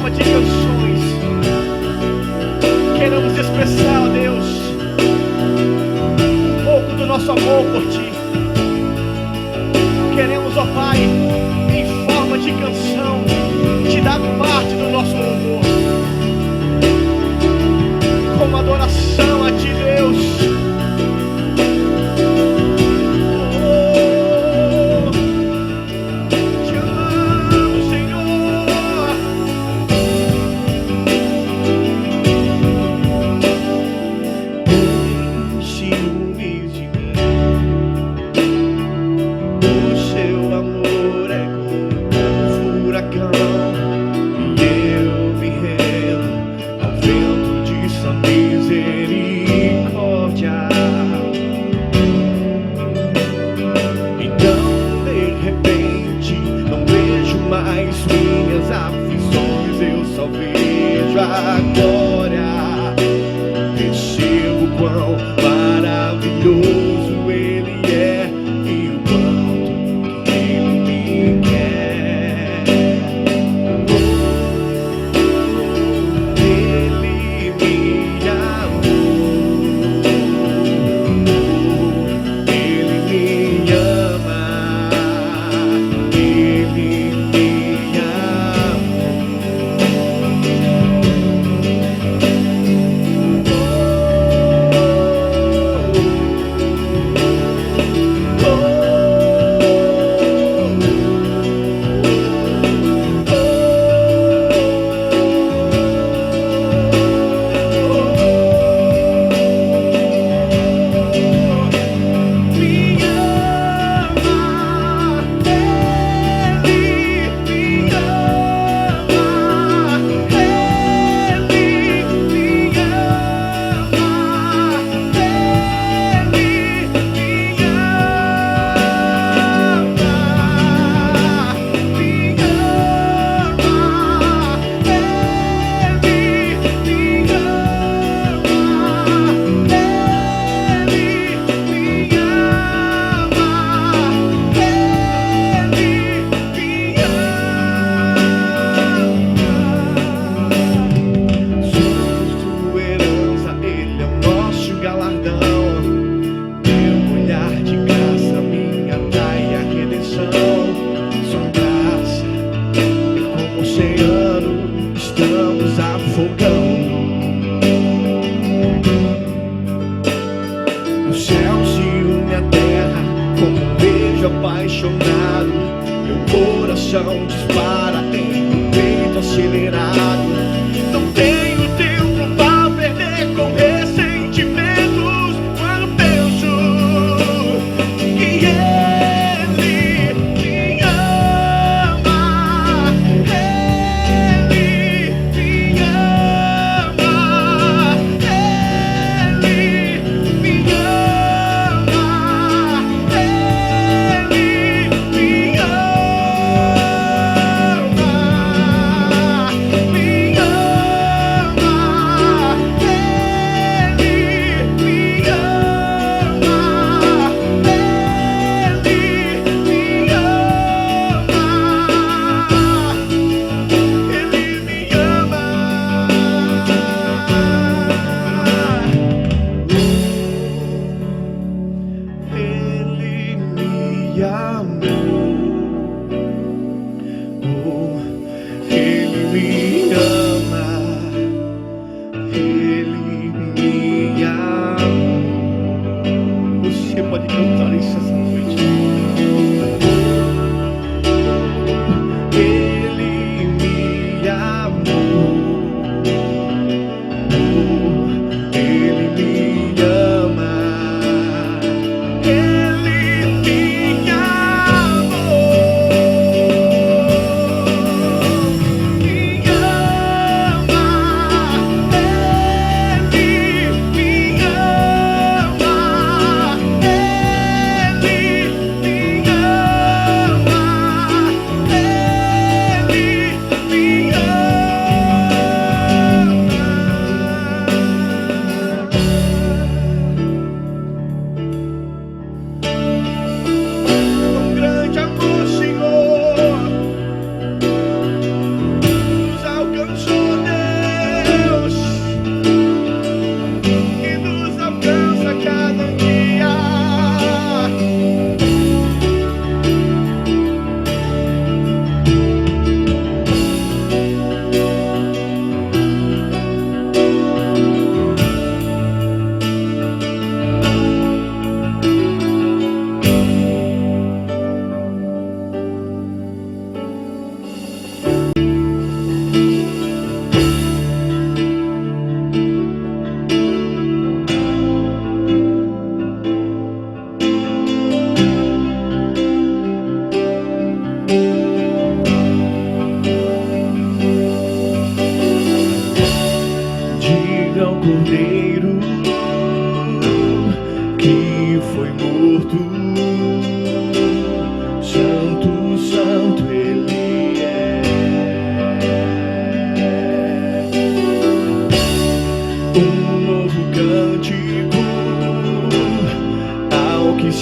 forma de canções. Queremos expressar, ó Deus, um pouco do nosso amor por Ti. Queremos, ó Pai, em forma de canção, Te dar parte do nosso louvor, como adoração a Ti, Deus.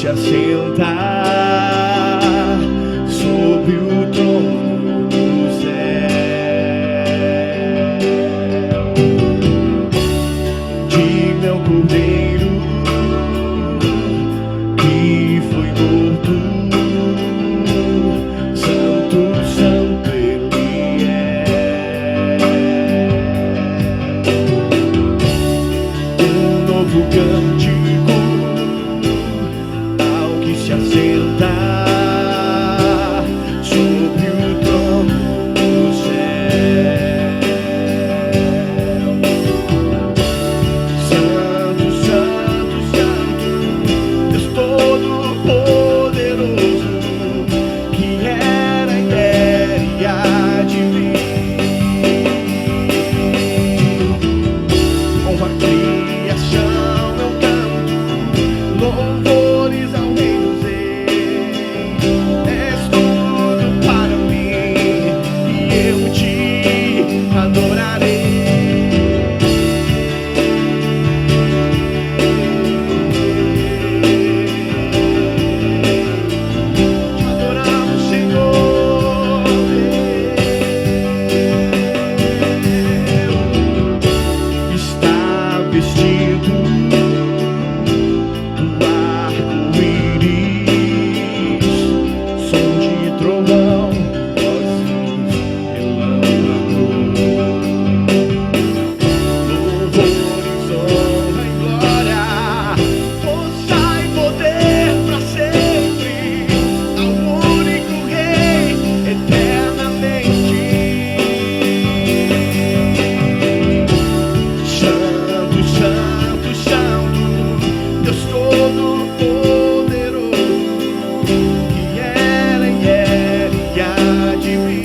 se assentar sobre o trono do céu. Digno é o Cordeiro que foi morto, santo, santo ele é. Um novo cântico ao que se assenta sobre o trono do céu. Santo, santo, santo, Deus Todo-Poderoso, que era e há de vir. Com a criação eu canto louvores ao Rei dos Reis. És tudo para mim e eu te adorarei. Te adoramos, Senhor. Está vestido do arco-íris, som de trovão, vozes, relâmpagos, louvores, honra e glória, força e poder pra sempre ao único Rei eternamente. Santo, santo, santo, Deus Todo-Poderoso, que era e há de vir.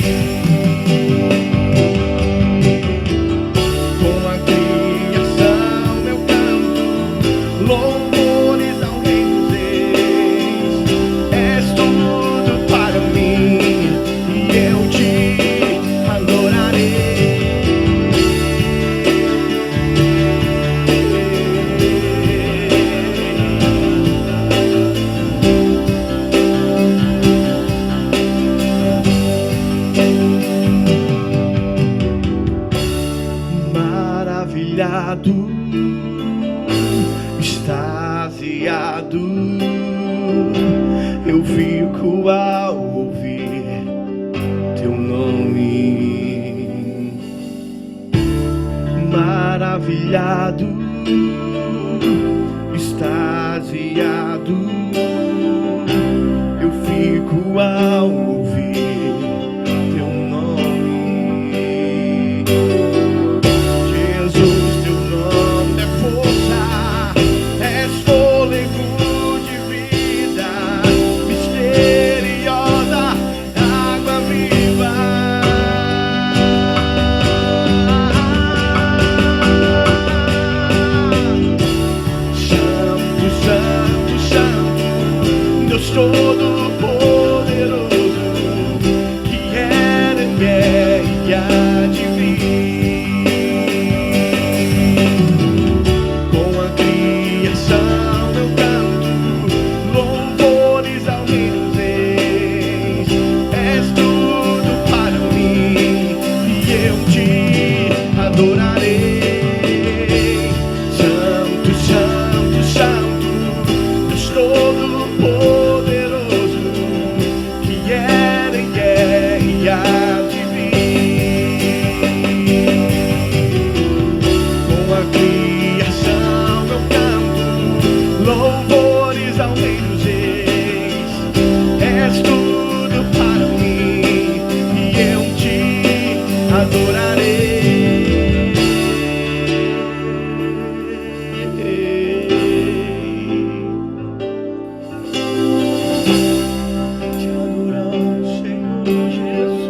Com a criação eu canto louvores ao Rei dos Reis. És tudo para mim e eu te adorarei. Maravilhado, extasiado, eu fico ao ouvir teu nome. Maravilhado, extasiado, eu fico ao ouvir teu nome. Jesus, teu nome é força, és fôlego de vida, misteriosa água viva. Santo, santo, santo, Deus Todo-Poderoso, que era e há de vir. Com a criação eu canto louvores ao Rei dos Reis. És tudo para mim e eu te adorarei. Santo, santo, santo, Deus Todo-Poderoso, que era e há de vir. Com a criação eu canto louvores ao Rei dos Reis. És tudo para mim e eu te adorarei. Te adoramos, Senhor Jesus.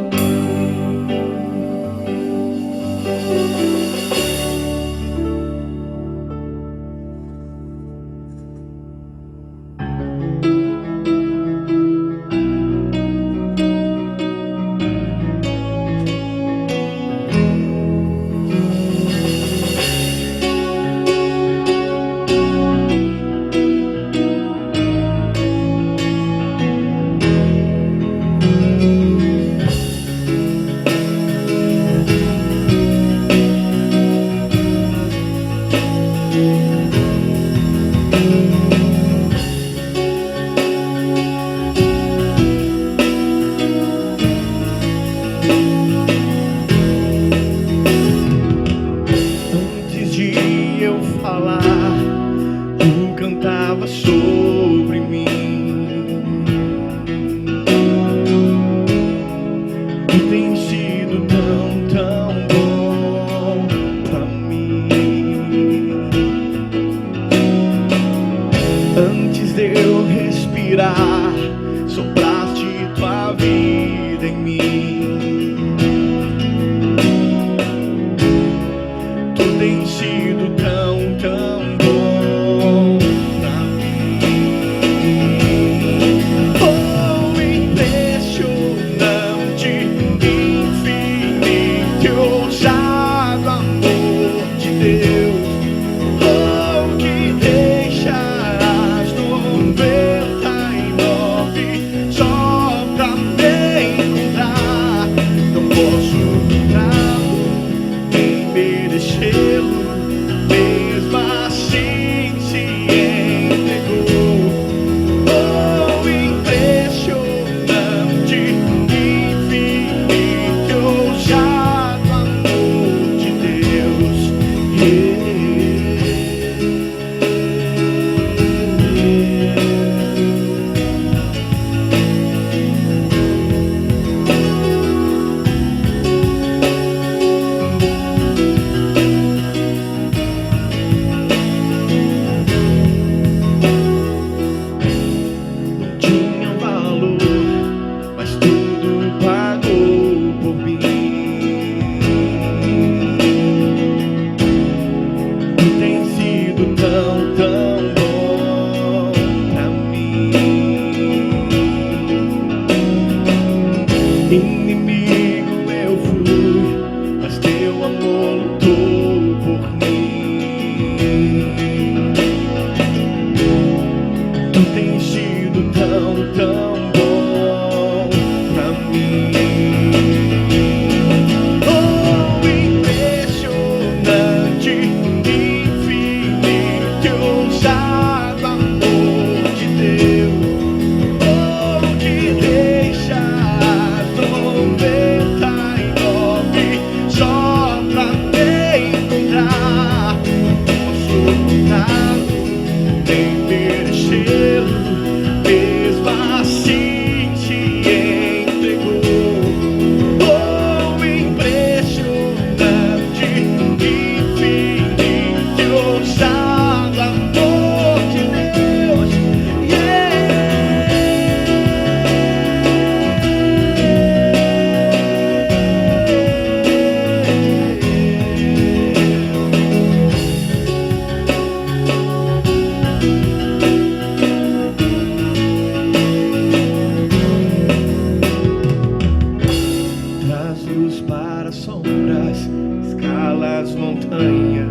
sombras, escala as montanhas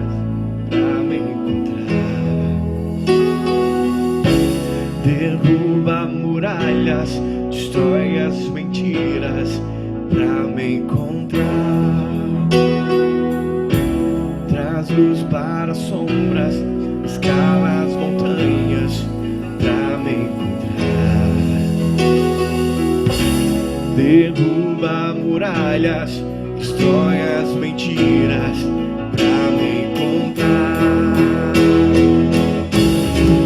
pra me encontrar. Derruba muralhas, destrói as mentiras pra me encontrar. Traz luz para as sombras, escala as montanhas pra me encontrar. Derruba muralhas, destrói as mentiras pra me encontrar.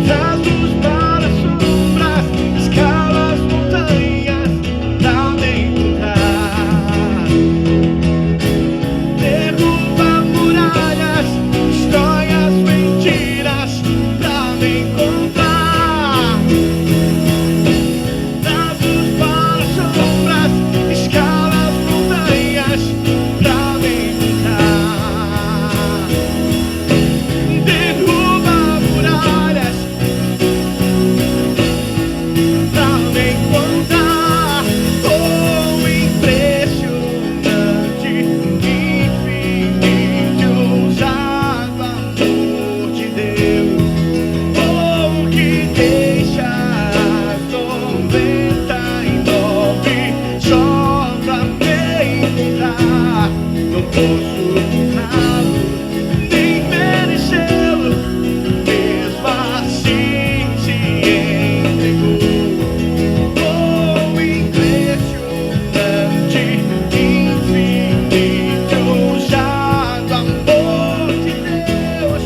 Traz luz para as sombras, escala as montanhas pra me encontrar. Derruba muralhas, destrói as mentiras pra me encontrar. Traz luz para as sombras, escala as montanhas pra me encontrar. Derruba muralhas pra me encontrar. Oh, impressionante, infinito, ousado amor de Deus. Oh, que deixa as 99 só pra me encontrar. Não posso honrá-lo, nem merecê-lo, mesmo assim se entregou. Oh, impressionante, infinito, ousado amor de Deus.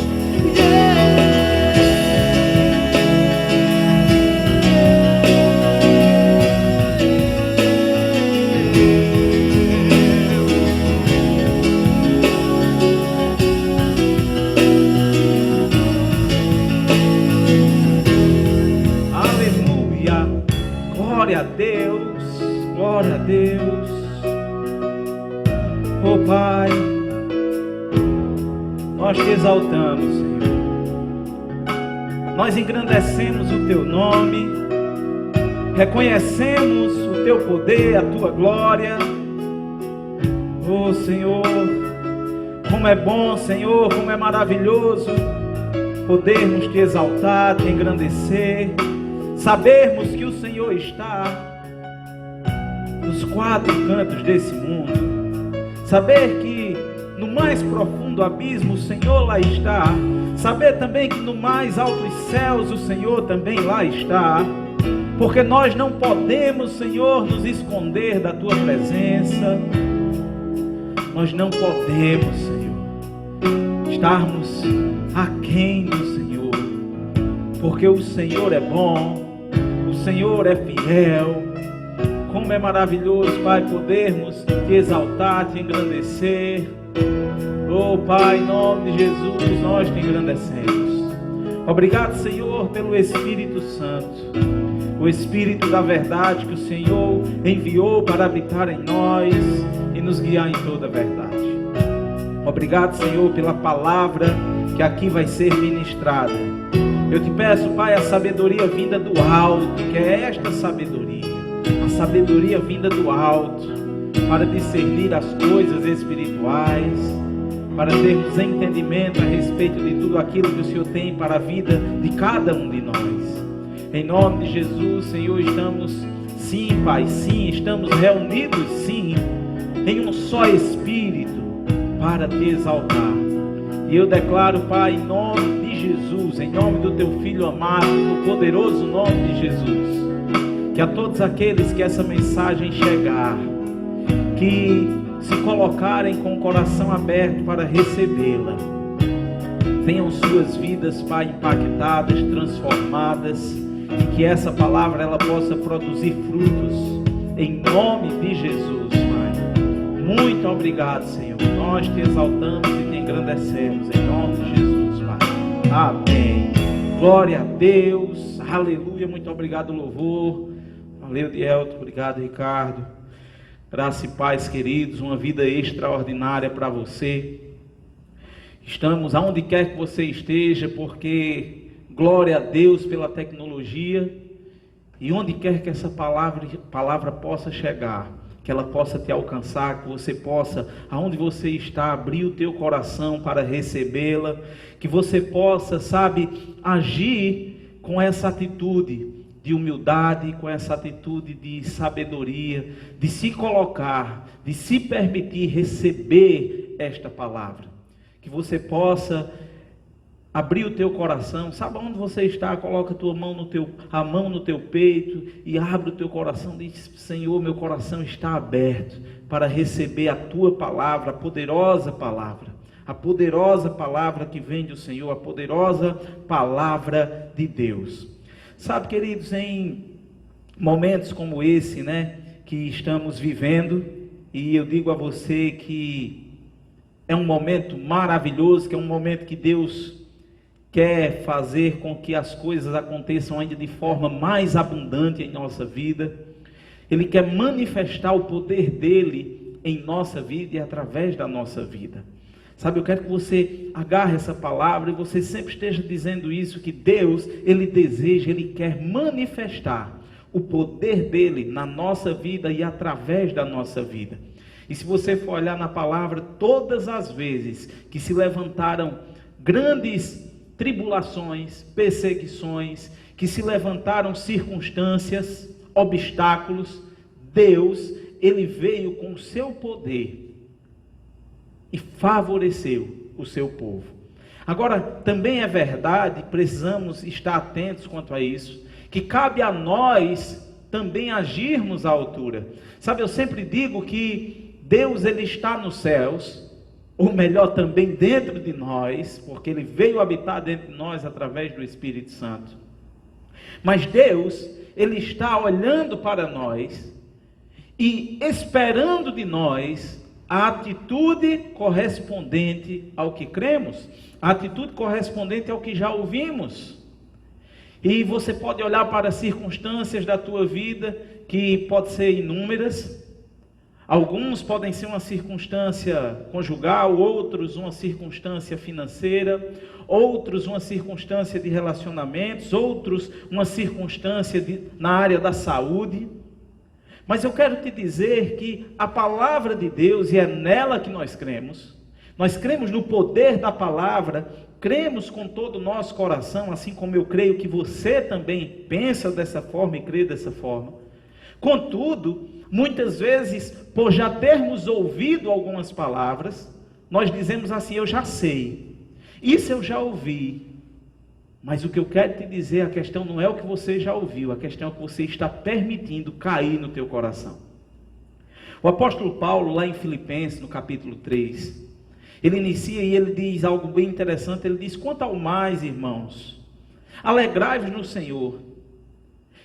Aleluia, glória a Deus, glória a Deus. Oh Pai, nós te exaltamos, Senhor. Nós engrandecemos o teu nome, reconhecemos o teu poder, a tua glória. Oh Senhor, como é bom, Senhor, como é maravilhoso podermos te exaltar, te engrandecer, sabermos que o Senhor está nos quatro cantos desse mundo, saber que no mais profundo abismo o Senhor lá está, saber também que no mais altos céus o Senhor também lá está, porque nós não podemos, Senhor, nos esconder da tua presença. Nós não podemos, Senhor, estarmos aquém do Senhor, porque o Senhor é bom, o Senhor é fiel. Como é maravilhoso, Pai, podermos te exaltar, te engrandecer. Oh Pai, em nome de Jesus, nós te engrandecemos. Obrigado, Senhor, pelo Espírito Santo, o Espírito da verdade que o Senhor enviou para habitar em nós e nos guiar em toda a verdade. Obrigado, Senhor, pela palavra que aqui vai ser ministrada. Eu te peço, Pai, a sabedoria vinda do alto, que é esta sabedoria, a sabedoria vinda do alto, para discernir as coisas espirituais, para termos entendimento a respeito de tudo aquilo que o Senhor tem para a vida de cada um de nós. Em nome de Jesus, Senhor, estamos, sim, Pai, sim, estamos reunidos, sim, em um só Espírito, para te exaltar. E eu declaro, Pai, em nome de Jesus, em nome do teu Filho amado, no poderoso nome de Jesus, que a todos aqueles que essa mensagem chegar, que se colocarem com o coração aberto para recebê-la, tenham suas vidas, Pai, impactadas, transformadas, e que essa palavra ela possa produzir frutos, em nome de Jesus, Pai. Muito obrigado, Senhor. Nós te exaltamos e te engrandecemos, em nome de Jesus, Pai. Amém. Glória a Deus. Aleluia. Muito obrigado, louvor. Valeu, Dielto. Obrigado, Ricardo. Graça e paz, queridos. Uma vida extraordinária para você. Estamos aonde quer que você esteja, porque glória a Deus pela tecnologia. E onde quer que essa palavra possa chegar, que ela possa te alcançar, que você possa, aonde você está, abrir o teu coração para recebê-la, que você possa, sabe, agir com essa atitude de humildade, com essa atitude de sabedoria, de se colocar, de se permitir receber esta palavra. Que você possa abrir o teu coração, sabe onde você está, coloca a mão no teu peito e abre o teu coração, diz: Senhor, meu coração está aberto para receber a tua palavra, a poderosa palavra que vem do Senhor, a poderosa palavra de Deus. Sabe, queridos, em momentos como esse, que estamos vivendo, e eu digo a você que é um momento maravilhoso, que é um momento que Deus quer fazer com que as coisas aconteçam ainda de forma mais abundante em nossa vida. Ele quer manifestar o poder dele em nossa vida e através da nossa vida. Sabe, eu quero que você agarre essa palavra e você sempre esteja dizendo isso, que Deus, Ele deseja, Ele quer manifestar o poder dele na nossa vida e através da nossa vida. E se você for olhar na palavra, todas as vezes que se levantaram grandes tribulações, perseguições, que se levantaram circunstâncias, obstáculos, Deus, Ele veio com o seu poder e favoreceu o seu povo. Agora, também é verdade, precisamos estar atentos quanto a isso, que cabe a nós também agirmos à altura. Sabe, eu sempre digo que Deus, Ele está nos céus, ou melhor, também dentro de nós, porque Ele veio habitar dentro de nós através do Espírito Santo. Mas Deus, Ele está olhando para nós e esperando de nós a atitude correspondente ao que cremos, a atitude correspondente ao que já ouvimos. E você pode olhar para as circunstâncias da tua vida, que pode ser inúmeras. Alguns podem ser uma circunstância conjugal, outros uma circunstância financeira, outros uma circunstância de relacionamentos, outros uma circunstância na área da saúde. Mas eu quero te dizer que a palavra de Deus, e é nela que nós cremos no poder da palavra, cremos com todo o nosso coração, assim como eu creio que você também pensa dessa forma e crê dessa forma. Contudo, muitas vezes, por já termos ouvido algumas palavras, nós dizemos assim: eu já sei, isso eu já ouvi. Mas o que eu quero te dizer, a questão não é o que você já ouviu, a questão é o que você está permitindo cair no teu coração. O apóstolo Paulo, lá em Filipenses, no capítulo 3, ele inicia e ele diz algo bem interessante. Ele diz: quanto ao mais, irmãos, alegrai-vos no Senhor.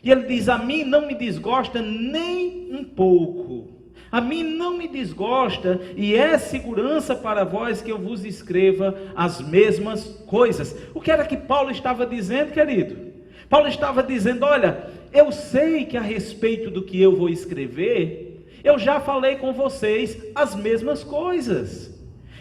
E ele diz: a mim não me desgosta nem um pouco. A mim não me desgosta, e é segurança para vós que eu vos escreva as mesmas coisas. O que era que Paulo estava dizendo, querido? Paulo estava dizendo: olha, eu sei que a respeito do que eu vou escrever, eu já falei com vocês as mesmas coisas.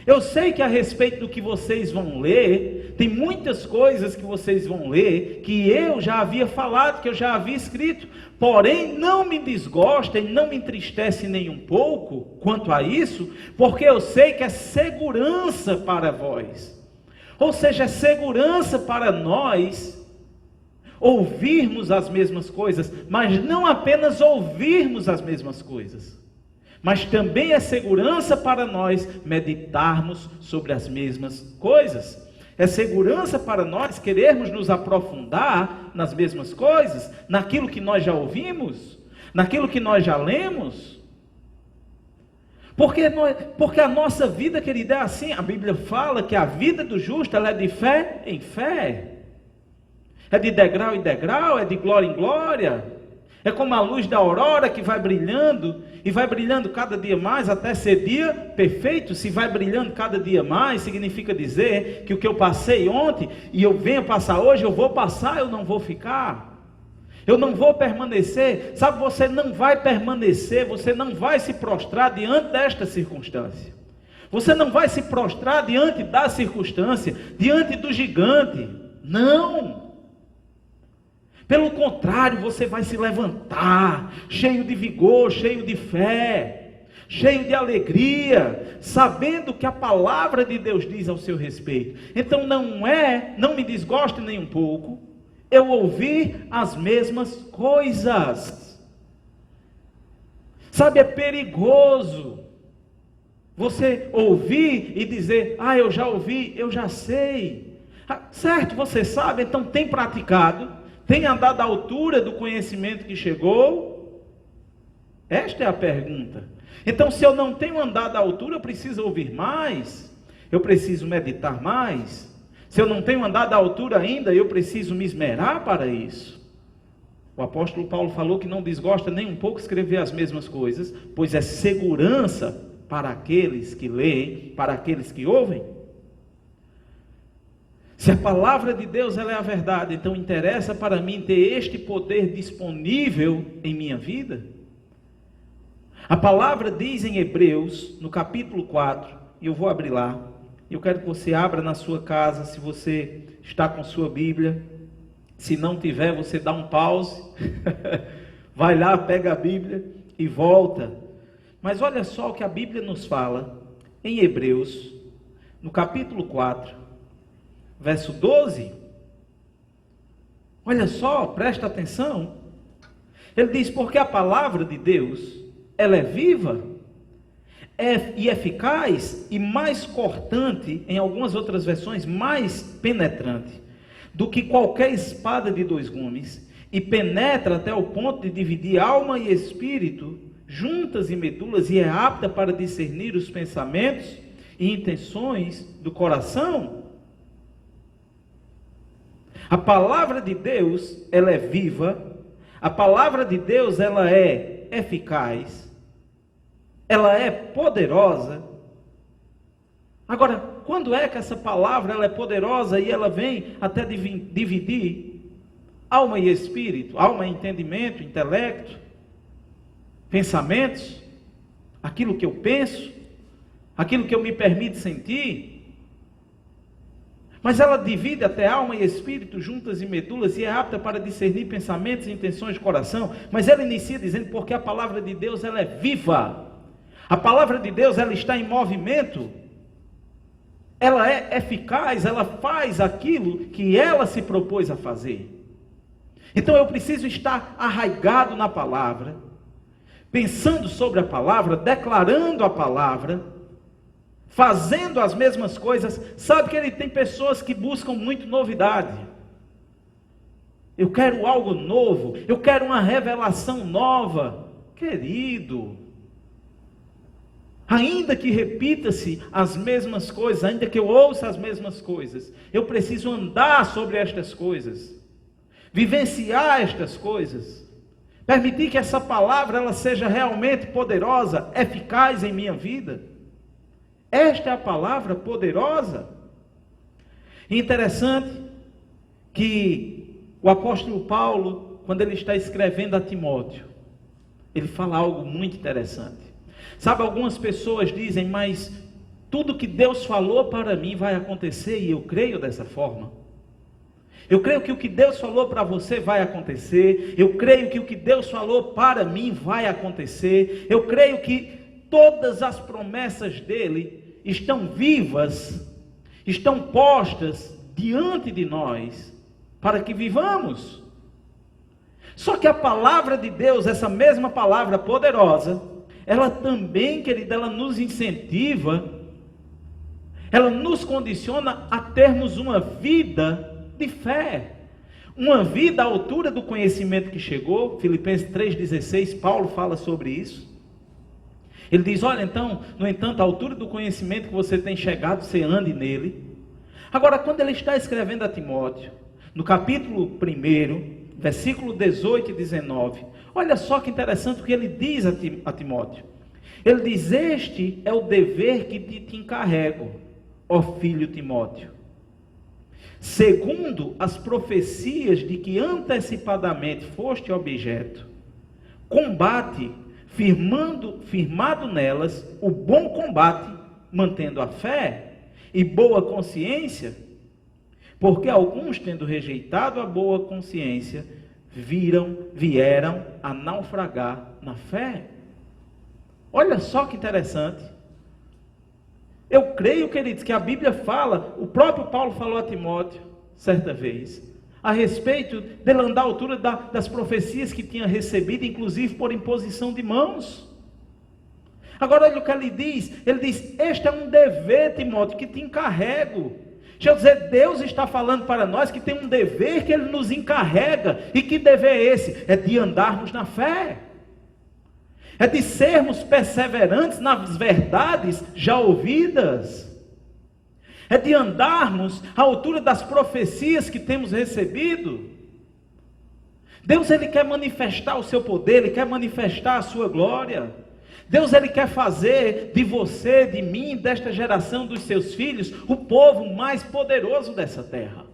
Eu sei que a respeito do que vocês vão ler, tem muitas coisas que vocês vão ler, que eu já havia falado, que eu já havia escrito. Porém, não me desgosta e não me entristece nem um pouco quanto a isso, porque eu sei que é segurança para vós. Ou seja, é segurança para nós ouvirmos as mesmas coisas, mas não apenas ouvirmos as mesmas coisas, mas também é segurança para nós meditarmos sobre as mesmas coisas. É segurança para nós querermos nos aprofundar nas mesmas coisas, naquilo que nós já ouvimos, naquilo que nós já lemos. Porque a nossa vida, querida, é assim. A Bíblia fala que a vida do justo, ela é de fé em fé. É de degrau em degrau, é de glória em glória. É como a luz da aurora que vai brilhando, e vai brilhando cada dia mais até ser dia perfeito. Se vai brilhando cada dia mais, significa dizer que o que eu passei ontem, e eu venho passar hoje, eu vou passar, eu não vou ficar. Eu não vou permanecer. Sabe, você não vai permanecer, você não vai se prostrar diante desta circunstância. Você não vai se prostrar diante da circunstância, diante do gigante. Não. Pelo contrário, você vai se levantar, cheio de vigor, cheio de fé, cheio de alegria, sabendo que a palavra de Deus diz ao seu respeito. Então não me desgoste nem um pouco eu ouvir as mesmas coisas. Sabe, é perigoso você ouvir e dizer, eu já ouvi, eu já sei. Certo, você sabe, então tem praticado, tem andado à altura do conhecimento que chegou? Esta é a pergunta. Então, se eu não tenho andado à altura, eu preciso ouvir mais, eu preciso meditar mais. Se eu não tenho andado à altura ainda, eu preciso me esmerar para isso. O apóstolo Paulo falou que não desgosta nem um pouco escrever as mesmas coisas, pois é segurança para aqueles que leem, para aqueles que ouvem. Se a palavra de Deus ela é a verdade, então interessa para mim ter este poder disponível em minha vida? A palavra diz em Hebreus, no capítulo 4, e eu vou abrir lá, eu quero que você abra na sua casa, se você está com sua Bíblia. Se não tiver, você dá um pause, vai lá, pega a Bíblia e volta. Mas olha só o que a Bíblia nos fala em Hebreus, no capítulo 4, verso 12. Olha só, presta atenção. Ele diz, porque a palavra de Deus, ela é viva, e eficaz e mais cortante, em algumas outras versões, mais penetrante do que qualquer espada de dois gumes, e penetra até o ponto de dividir alma e espírito, juntas e medulas, e é apta para discernir os pensamentos e intenções do coração. A palavra de Deus, ela é viva, a palavra de Deus, ela é eficaz, ela é poderosa. Agora, quando é que essa palavra ela é poderosa e ela vem até dividir alma e espírito, alma e entendimento, intelecto, pensamentos, aquilo que eu penso, aquilo que eu me permito sentir? Mas ela divide até alma e espírito, juntas e medulas, e é apta para discernir pensamentos e intenções de coração. Mas ela inicia dizendo, porque a palavra de Deus ela é viva. A palavra de Deus ela está em movimento. Ela é eficaz, ela faz aquilo que ela se propôs a fazer. Então eu preciso estar arraigado na palavra, pensando sobre a palavra, declarando a palavra, fazendo as mesmas coisas. Sabe que ele tem pessoas que buscam muito novidade. Eu quero algo novo, eu quero uma revelação nova. Querido, ainda que repita-se as mesmas coisas, ainda que eu ouça as mesmas coisas, eu preciso andar sobre estas coisas, vivenciar estas coisas, permitir que essa palavra ela seja realmente poderosa, eficaz em minha vida. Esta é a palavra poderosa. Interessante que o apóstolo Paulo, quando ele está escrevendo a Timóteo, ele fala algo muito interessante. Sabe, algumas pessoas dizem, mas tudo que Deus falou para mim vai acontecer, e eu creio dessa forma. Eu creio que o que Deus falou para você vai acontecer, eu creio que o que Deus falou para mim vai acontecer, eu creio que todas as promessas dele estão vivas, estão postas diante de nós, para que vivamos. Só que a palavra de Deus, essa mesma palavra poderosa, ela também, querida, ela nos incentiva, ela nos condiciona a termos uma vida de fé, uma vida à altura do conhecimento que chegou. Filipenses 3,16, Paulo fala sobre isso. Ele diz, olha então, no entanto, à altura do conhecimento que você tem chegado, você ande nele. Agora, quando ele está escrevendo a Timóteo, no capítulo 1, versículo 18 e 19, olha só que interessante o que ele diz a Timóteo. Ele diz, este é o dever que te encarrego, ó filho Timóteo, segundo as profecias de que antecipadamente foste objeto, combate, firmado nelas, o bom combate, mantendo a fé e boa consciência, porque alguns, tendo rejeitado a boa consciência, vieram a naufragar na fé. Olha só que interessante. Eu creio, queridos, que a Bíblia fala, o próprio Paulo falou a Timóteo, certa vez, a respeito dele andar à altura das profecias que tinha recebido, inclusive por imposição de mãos. Agora olha o que ele diz, este é um dever, Timóteo, que te encarrego. Deixa eu dizer, Deus está falando para nós que tem um dever que Ele nos encarrega, e que dever é esse? É de andarmos na fé, é de sermos perseverantes nas verdades já ouvidas, é de andarmos à altura das profecias que temos recebido. Deus, Ele quer manifestar o seu poder, Ele quer manifestar a sua glória. Deus, Ele quer fazer de você, de mim, desta geração, dos seus filhos, o povo mais poderoso dessa terra.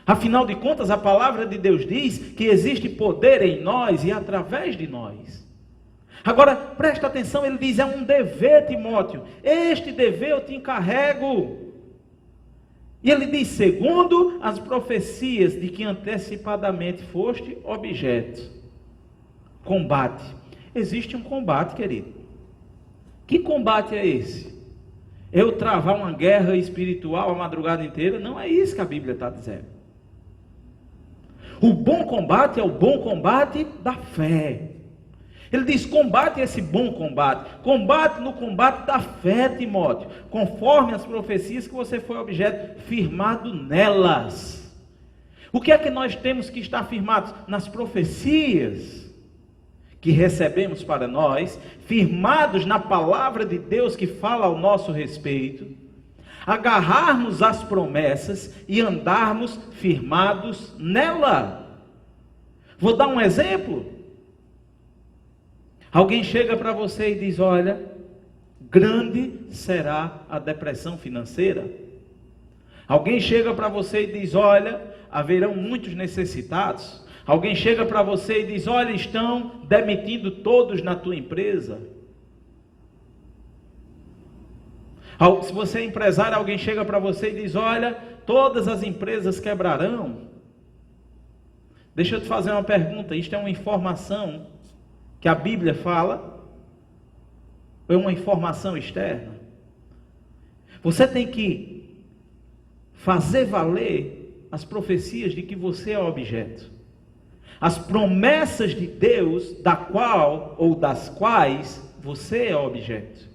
Afinal de contas, a palavra de Deus diz que existe poder em nós e através de nós. Agora, presta atenção, ele diz, é um dever, Timóteo, este dever eu te encarrego. E ele diz, segundo as profecias de que antecipadamente foste objeto. Combate. Existe um combate, querido. Que combate é esse? Eu travar uma guerra espiritual a madrugada inteira? Não é isso que a Bíblia está dizendo. O bom combate é o bom combate da fé. Ele diz, combate esse bom combate. Combate no combate da fé, Timóteo. Conforme as profecias que você foi objeto, firmado nelas. O que é que nós temos que estar firmados? Nas profecias que recebemos para nós, firmados na palavra de Deus que fala ao nosso respeito, agarrarmos as promessas e andarmos firmados nela. Vou dar um exemplo. Alguém chega para você e diz, olha, grande será a depressão financeira. Alguém chega para você e diz, olha, haverão muitos necessitados. Alguém chega para você e diz, olha, estão demitindo todos na tua empresa. Se você é empresário, alguém chega para você e diz, olha, todas as empresas quebrarão. Deixa eu te fazer uma pergunta, isto é uma informação que a Bíblia fala? Ou é uma informação externa? Você tem que fazer valer as profecias de que você é objeto. As promessas de Deus, da qual ou das quais você é objeto.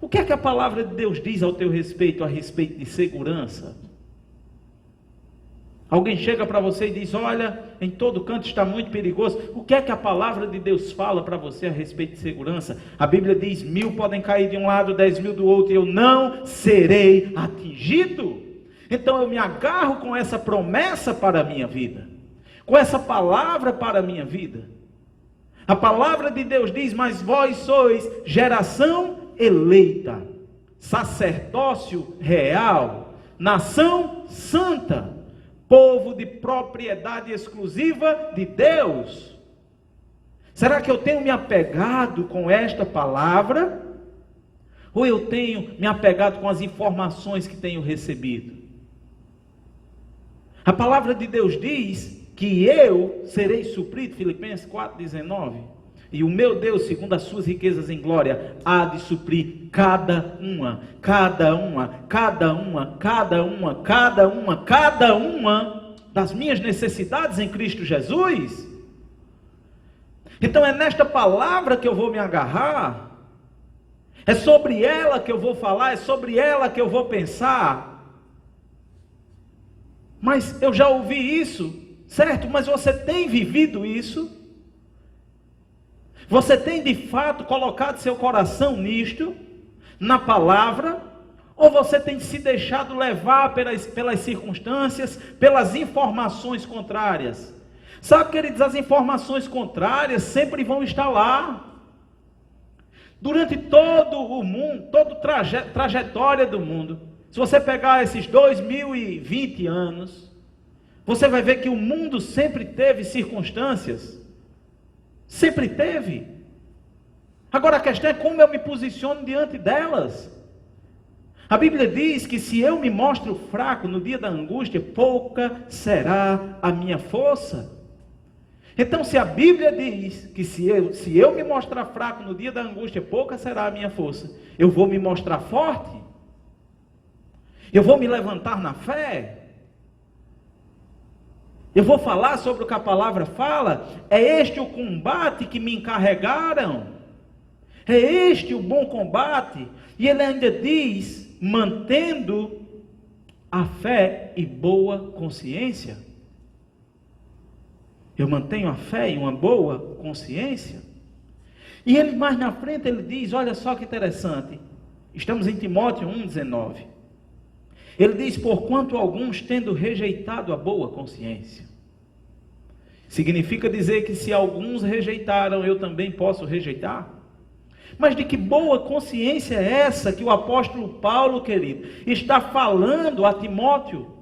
O que é que a palavra de Deus diz ao teu respeito, a respeito de segurança? Alguém chega para você e diz, olha, em todo canto está muito perigoso. O que é que a palavra de Deus fala para você a respeito de segurança? A Bíblia diz, 1000 podem cair de um lado, 10.000 do outro, e eu não serei atingido. Então eu me agarro com essa promessa para a minha vida. Com essa palavra para a minha vida. A palavra de Deus diz, mas vós sois geração eleita, sacerdócio real, nação santa, povo de propriedade exclusiva de Deus. Será que eu tenho me apegado com esta palavra? Ou eu tenho me apegado com as informações que tenho recebido? A palavra de Deus diz que eu serei suprido, Filipenses 4,19, e o meu Deus, segundo as suas riquezas em glória, há de suprir cada uma das minhas necessidades em Cristo Jesus. Então é nesta palavra que eu vou me agarrar, é sobre ela que eu vou falar, é sobre ela que eu vou pensar. Mas eu já ouvi isso, certo? Mas você tem vivido isso? Você tem de fato colocado seu coração nisto, na palavra? Ou você tem se deixado levar pelas circunstâncias, pelas informações contrárias? Sabe, queridos, as informações contrárias sempre vão estar lá. Durante todo o mundo, toda a trajetória do mundo, se você pegar esses 2020 anos, você vai ver que o mundo sempre teve circunstâncias. Sempre teve. Agora a questão é como eu me posiciono diante delas. A Bíblia diz que se eu me mostro fraco no dia da angústia, pouca será a minha força. Então, se a Bíblia diz que se eu me mostrar fraco no dia da angústia, pouca será a minha força, eu vou me mostrar forte? Eu vou me levantar na fé? Eu vou falar sobre o que a palavra fala? É este o combate que me encarregaram? É este o bom combate? E ele ainda diz, mantendo a fé e boa consciência. Eu mantenho a fé e uma boa consciência. E ele mais na frente ele diz, olha só que interessante. Estamos em Timóteo 1,19. Ele diz, porquanto alguns tendo rejeitado a boa consciência. Significa dizer que se alguns rejeitaram, eu também posso rejeitar? Mas de que boa consciência é essa que o apóstolo Paulo, querido, está falando a Timóteo?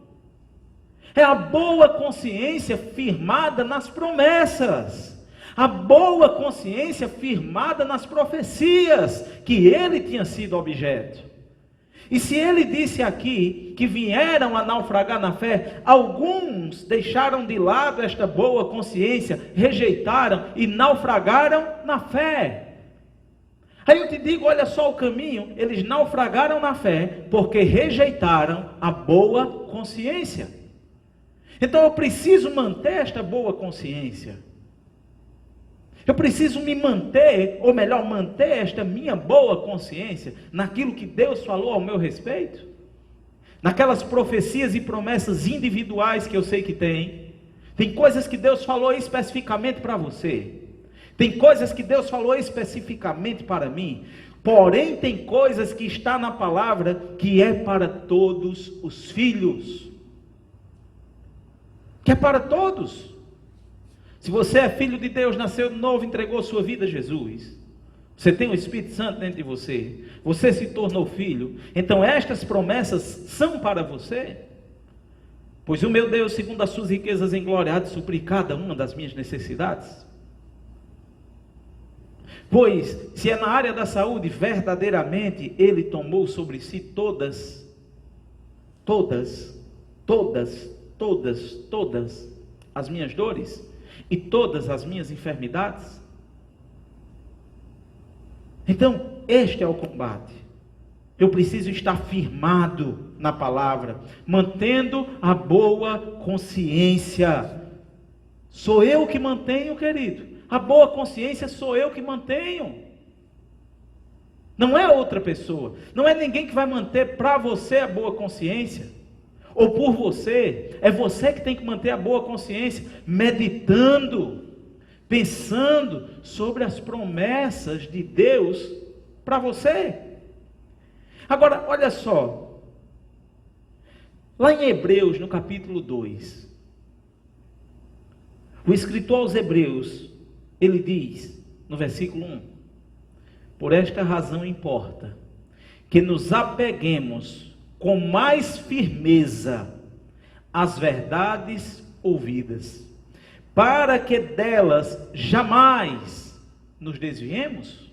É a boa consciência firmada nas promessas. A boa consciência firmada nas profecias que ele tinha sido objeto. E se ele disse aqui que vieram a naufragar na fé, alguns deixaram de lado esta boa consciência, rejeitaram e naufragaram na fé. Aí eu te digo, olha só o caminho, eles naufragaram na fé porque rejeitaram a boa consciência. Então eu preciso manter esta boa consciência. Eu preciso me manter, ou melhor, manter esta minha boa consciência naquilo que Deus falou ao meu respeito, naquelas profecias e promessas individuais que eu sei que tem. Tem coisas que Deus falou especificamente para você, tem coisas que Deus falou especificamente para mim, porém tem coisas que está na palavra que é para todos os filhos, que é para todos. Se você é filho de Deus, nasceu de novo, entregou sua vida a Jesus, você tem o Espírito Santo dentro de você, você se tornou filho, então estas promessas são para você. Pois o meu Deus, segundo as suas riquezas em glória, há de suprir cada uma das minhas necessidades. Pois, se é na área da saúde, verdadeiramente Ele tomou sobre si todas as minhas dores e todas as minhas enfermidades. Então, este é o combate. Eu preciso estar firmado na palavra, mantendo a boa consciência. Sou eu que mantenho, querido. A boa consciência sou eu que mantenho. Não é outra pessoa. Não é ninguém que vai manter para você a boa consciência. Ou por você. É você que tem que manter a boa consciência. Meditando. Pensando sobre as promessas de Deus para você. Agora, olha só. Lá em Hebreus, no capítulo 2. O escritor aos Hebreus, ele diz, no versículo 1, por esta razão importa que nos apeguemos com mais firmeza às verdades ouvidas, para que delas jamais nos desviemos.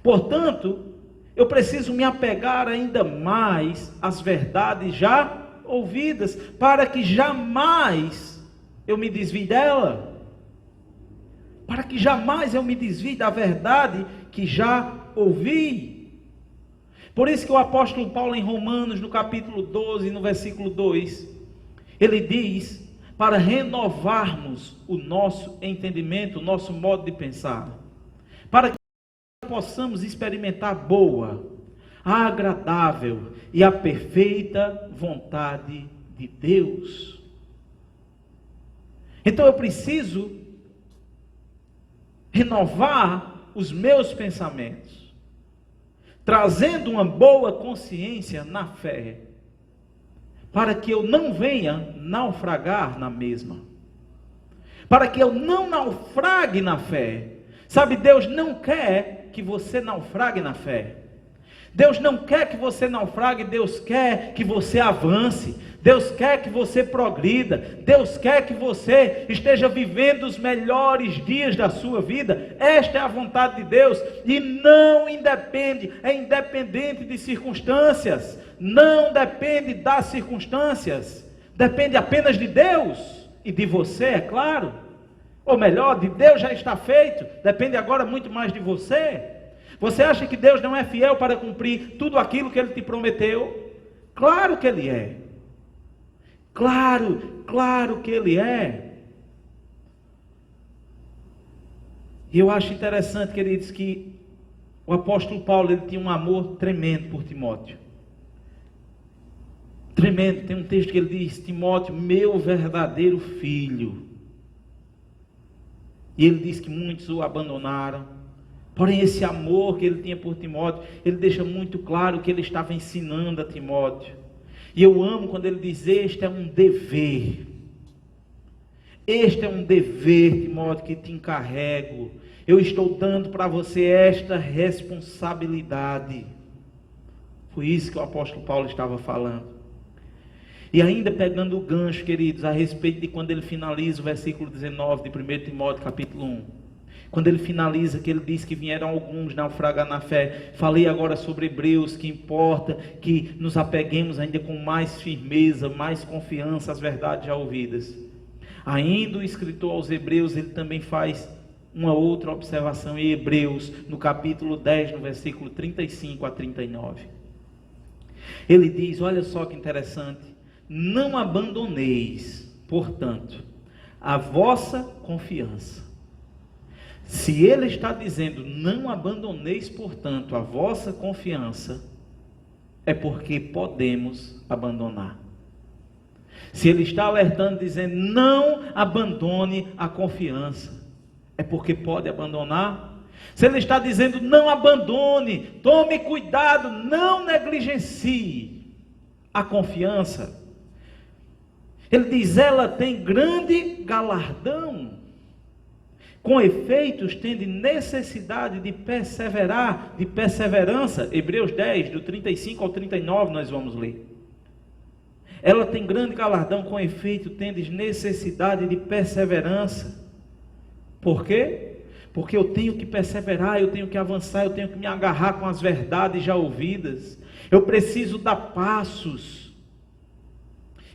Portanto, eu preciso me apegar ainda mais às verdades já ouvidas, para que jamais eu me desvie dela. Para que jamais eu me desvie da verdade que já ouvi. Por isso que o apóstolo Paulo em Romanos, no capítulo 12, no versículo 2, ele diz, para renovarmos o nosso entendimento, o nosso modo de pensar, para que possamos experimentar boa, a agradável e a perfeita vontade de Deus. Então eu preciso renovar os meus pensamentos, trazendo uma boa consciência na fé, para que eu não venha naufragar na mesma, para que eu não naufrague na fé. Sabe, Deus não quer que você naufrague na fé. Deus não quer que você naufrague, Deus quer que você avance. Deus quer que você progrida. Deus quer que você esteja vivendo os melhores dias da sua vida. Esta é a vontade de Deus. E não independe, é independente de circunstâncias. Não depende das circunstâncias. Depende apenas de Deus e de você, é claro. Ou melhor, de Deus já está feito. Depende agora muito mais de você. Você acha que Deus não é fiel para cumprir tudo aquilo que Ele te prometeu? Claro que Ele é. Claro que Ele é. E eu acho interessante, queridos, que o apóstolo Paulo, ele tinha um amor tremendo por Timóteo. Tremendo. Tem um texto que ele diz: Timóteo, meu verdadeiro filho. E ele diz que muitos o abandonaram. Porém, esse amor que ele tinha por Timóteo, ele deixa muito claro que ele estava ensinando a Timóteo. E eu amo quando ele diz: este é um dever. Este é um dever, Timóteo, que te encarrego. Eu estou dando para você esta responsabilidade. Foi isso que o apóstolo Paulo estava falando. E ainda pegando o gancho, queridos, a respeito de quando ele finaliza o versículo 19 de 1 Timóteo capítulo 1. Quando ele finaliza, que ele diz que vieram alguns naufragar na fé. Falei agora sobre Hebreus, que importa que nos apeguemos ainda com mais firmeza, mais confiança às verdades já ouvidas. Ainda o escritor aos Hebreus, ele também faz uma outra observação em Hebreus, no capítulo 10, no versículo 35 a 39. Ele diz, olha só que interessante: não abandoneis, portanto, a vossa confiança. Se ele está dizendo, não abandoneis, portanto, a vossa confiança, é porque podemos abandonar. Se ele está alertando, dizendo, não abandone a confiança, é porque pode abandonar. Se ele está dizendo, não abandone, tome cuidado, não negligencie a confiança, ele diz, ela tem grande galardão. Com efeitos, tende necessidade de perseverar, de perseverança. Hebreus 10, do 35 ao 39, nós vamos ler. Ela tem grande galardão, com efeito, tendes necessidade de perseverança. Por quê? Porque eu tenho que perseverar, eu tenho que avançar, eu tenho que me agarrar com as verdades já ouvidas. Eu preciso dar passos.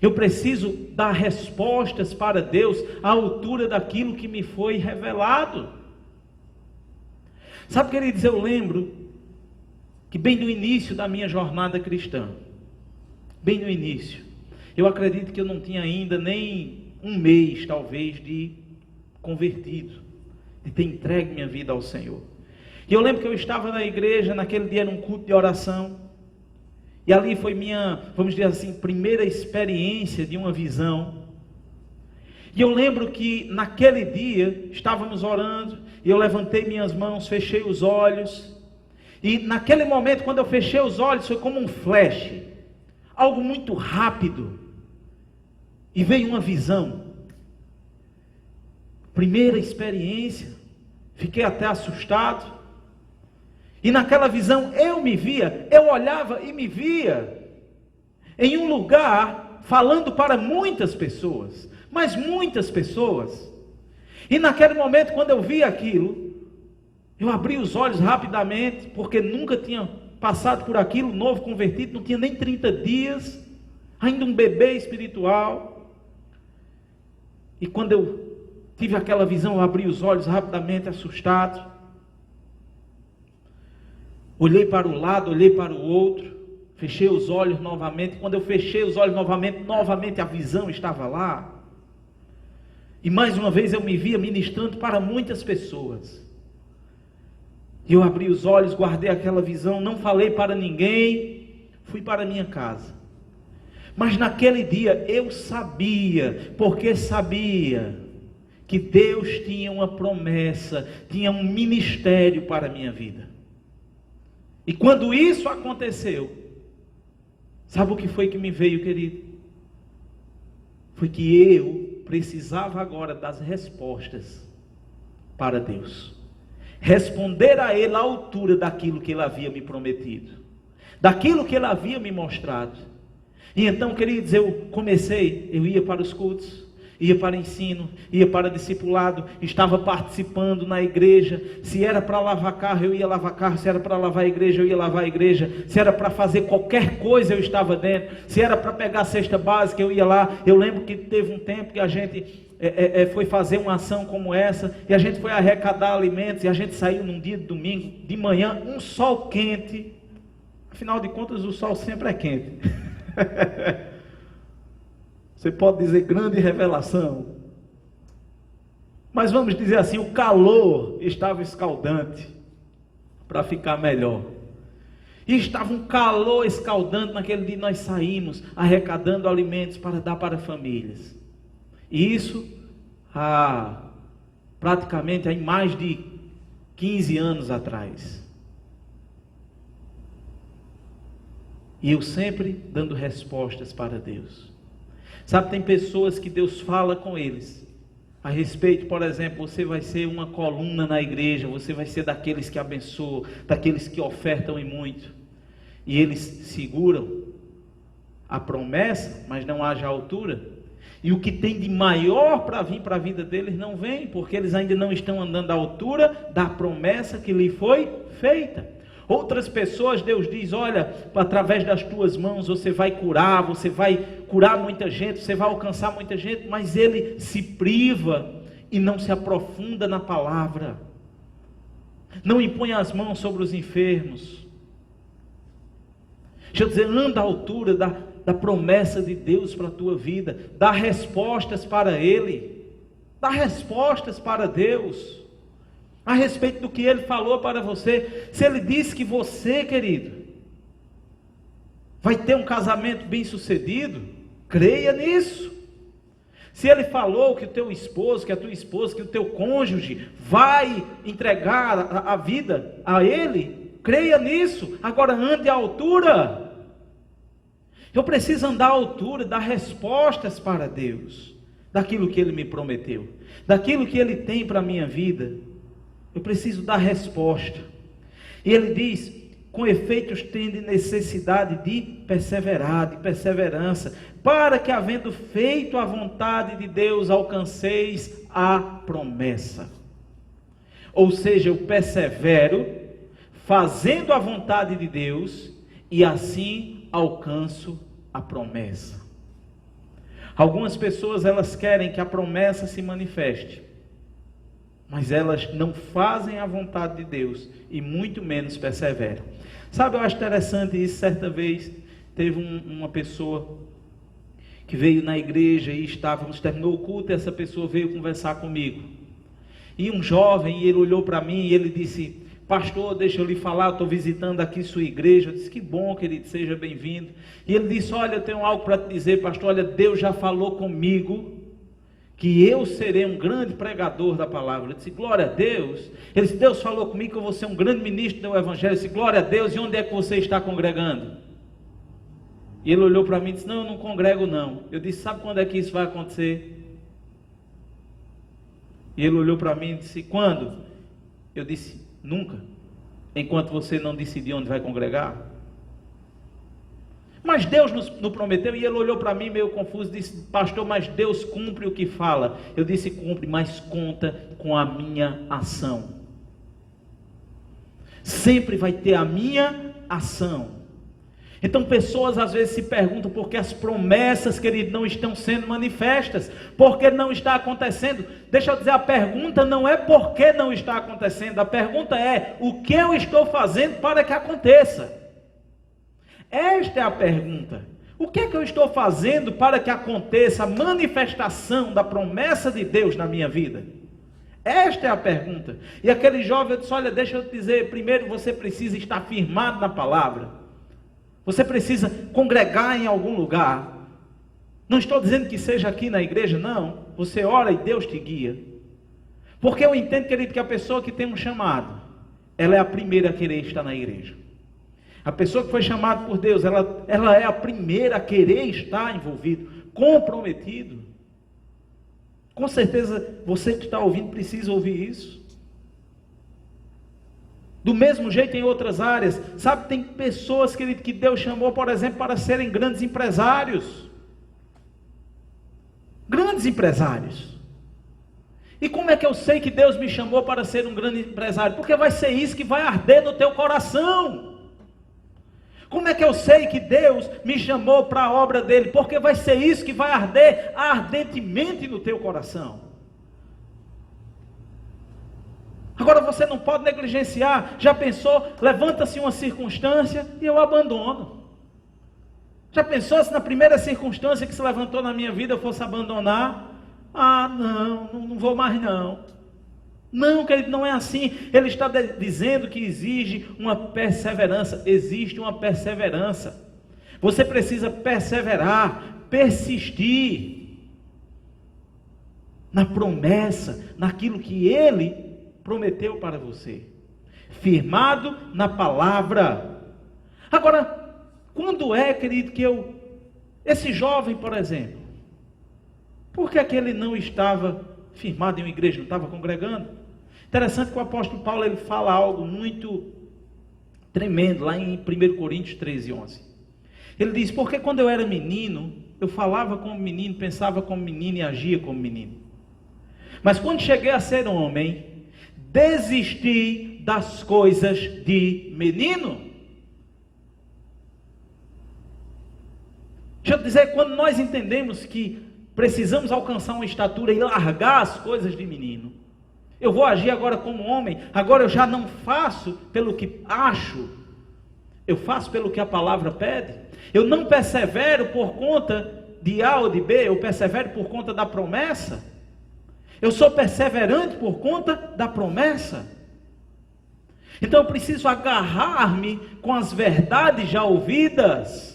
Eu preciso dar respostas para Deus à altura daquilo que me foi revelado. Sabe, queridos, eu lembro que bem no início da minha jornada cristã, bem no início, eu acredito que eu não tinha ainda nem um mês, talvez, de convertido, de ter entregue minha vida ao Senhor. E eu lembro que eu estava na igreja, naquele dia, num culto de oração, e ali foi minha, vamos dizer assim, primeira experiência de uma visão. E eu lembro que naquele dia, estávamos orando, e eu levantei minhas mãos, fechei os olhos, e naquele momento, quando eu fechei os olhos, foi como um flash, algo muito rápido, e veio uma visão. Primeira experiência, fiquei até assustado. E naquela visão eu me via, eu olhava e me via em um lugar falando para muitas pessoas, mas muitas pessoas. E naquele momento, quando eu vi aquilo, eu abri os olhos rapidamente, porque nunca tinha passado por aquilo, novo convertido, não tinha nem 30 dias, ainda um bebê espiritual. E quando eu tive aquela visão, eu abri os olhos rapidamente, assustado. Olhei para um lado, olhei para o outro, fechei os olhos novamente. Quando eu fechei os olhos novamente a visão estava lá. E mais uma vez eu me via ministrando para muitas pessoas. E eu abri os olhos, guardei aquela visão, não falei para ninguém, fui para a minha casa. Mas naquele dia eu sabia, porque sabia que Deus tinha uma promessa, tinha um ministério para a minha vida. E quando isso aconteceu, sabe o que foi que me veio, querido? Foi que eu precisava agora das respostas para Deus. Responder a Ele à altura daquilo que Ele havia me prometido. Daquilo que Ele havia me mostrado. E então, queridos, eu ia para os cultos, ia para ensino, ia para discipulado, estava participando na igreja. Se era para lavar carro, eu ia lavar carro. Se era para lavar a igreja, eu ia lavar a igreja. Se era para fazer qualquer coisa, eu estava dentro. Se era para pegar a cesta básica, eu ia lá. Eu lembro que teve um tempo que a gente foi fazer uma ação como essa, e a gente foi arrecadar alimentos, e a gente saiu num dia de domingo, de manhã, um sol quente. Afinal de contas, o sol sempre é quente. Você pode dizer grande revelação, mas vamos dizer assim, o calor estava escaldante para ficar melhor. E estava um calor escaldante naquele dia. Nós saímos arrecadando alimentos para dar para famílias. E isso praticamente há mais de 15 anos atrás. E eu sempre dando respostas para Deus. Sabe, tem pessoas que Deus fala com eles a respeito, por exemplo, você vai ser uma coluna na igreja, você vai ser daqueles que abençoam, daqueles que ofertam e muito. E eles seguram a promessa, mas não haja altura. E o que tem de maior para vir para a vida deles não vem, porque eles ainda não estão andando à altura da promessa que lhe foi feita. Outras pessoas, Deus diz, olha, através das tuas mãos você vai curar muita gente, você vai alcançar muita gente, mas ele se priva e não se aprofunda na palavra. Não impõe as mãos sobre os enfermos. Deixa eu dizer, anda à altura da promessa de Deus para a tua vida, dá respostas para Ele, dá respostas para Deus, a respeito do que Ele falou para você. Se Ele disse que você, querido, vai ter um casamento bem sucedido, creia nisso. Se Ele falou que o teu esposo, que a tua esposa, que o teu cônjuge vai entregar a vida a Ele, creia nisso. Agora ande à altura. Eu preciso andar à altura, dar respostas para Deus, daquilo que Ele me prometeu, daquilo que Ele tem para a minha vida. Eu preciso dar resposta. E Ele diz, com efeitos tende necessidade de perseverar, de perseverança, para que, havendo feito a vontade de Deus, alcanceis a promessa. Ou seja, eu persevero, fazendo a vontade de Deus, e assim alcanço a promessa. Algumas pessoas, elas querem que a promessa se manifeste, mas elas não fazem a vontade de Deus, e muito menos perseveram. Sabe, eu acho interessante isso. Certa vez, teve uma pessoa que veio na igreja e terminou o culto, e essa pessoa veio conversar comigo. E um jovem, e ele olhou para mim e ele disse, pastor, deixa eu lhe falar, eu estou visitando aqui sua igreja. Eu disse, que bom, querido, seja bem-vindo. E ele disse, olha, eu tenho algo para te dizer, pastor, olha, Deus já falou comigo, que eu serei um grande pregador da palavra. Eu disse, glória a Deus. Ele disse, Deus falou comigo que eu vou ser um grande ministro do evangelho. Eu disse, glória a Deus. E onde é que você está congregando? E ele olhou para mim e disse, não, eu não congrego não. Eu disse, sabe quando é que isso vai acontecer? E ele olhou para mim e disse, quando? Eu disse, nunca, enquanto você não decidir onde vai congregar. Mas Deus nos prometeu. E ele olhou para mim meio confuso e disse, pastor, mas Deus cumpre o que fala. Eu disse, cumpre, mas conta com a minha ação. Sempre vai ter a minha ação. Então pessoas às vezes se perguntam por que as promessas, querido, não estão sendo manifestas, porque não está acontecendo. Deixa eu dizer, a pergunta não é por que não está acontecendo, a pergunta é, o que eu estou fazendo para que aconteça? Esta é a pergunta. O que é que eu estou fazendo para que aconteça a manifestação da promessa de Deus na minha vida? Esta é a pergunta. E aquele jovem disse, olha, deixa eu te dizer, primeiro você precisa estar firmado na palavra. Você precisa congregar em algum lugar. Não estou dizendo que seja aqui na igreja, não. Você ora e Deus te guia. Porque eu entendo, querido, que a pessoa que tem um chamado, ela é a primeira a querer estar na igreja. A pessoa que foi chamada por Deus, ela é a primeira a querer estar envolvido, comprometido. Com certeza, você que está ouvindo precisa ouvir isso. Do mesmo jeito em outras áreas. Sabe, tem pessoas, querido, que Deus chamou, por exemplo, para serem grandes empresários. Grandes empresários. E como é que eu sei que Deus me chamou para ser um grande empresário? Porque vai ser isso que vai arder no teu coração. Como é que eu sei que Deus me chamou para a obra dele? Porque vai ser isso que vai arder ardentemente no teu coração. Agora você não pode negligenciar. Já pensou, levanta-se uma circunstância e eu abandono. Já pensou se na primeira circunstância que se levantou na minha vida eu fosse abandonar? Ah, não vou mais não. Não, querido, não é assim. Ele está dizendo que exige uma perseverança. Existe uma perseverança. Você precisa perseverar, persistir na promessa, naquilo que Ele prometeu para você. Firmado na palavra. Agora, quando é, querido, que esse jovem, por exemplo, por que é que ele não estava firmado em uma igreja, não estava congregando? Interessante que o apóstolo Paulo ele fala algo muito tremendo, lá em 1 Coríntios 13:11. Ele diz, porque quando eu era menino, eu falava como menino, pensava como menino e agia como menino. Mas quando cheguei a ser homem, desisti das coisas de menino. Deixa eu dizer, quando nós entendemos que precisamos alcançar uma estatura e largar as coisas de menino, eu vou agir agora como homem, agora eu já não faço pelo que acho, eu faço pelo que a palavra pede. Eu não persevero por conta de A ou de B, eu persevero por conta da promessa. Eu sou perseverante por conta da promessa. Então eu preciso agarrar-me com as verdades já ouvidas,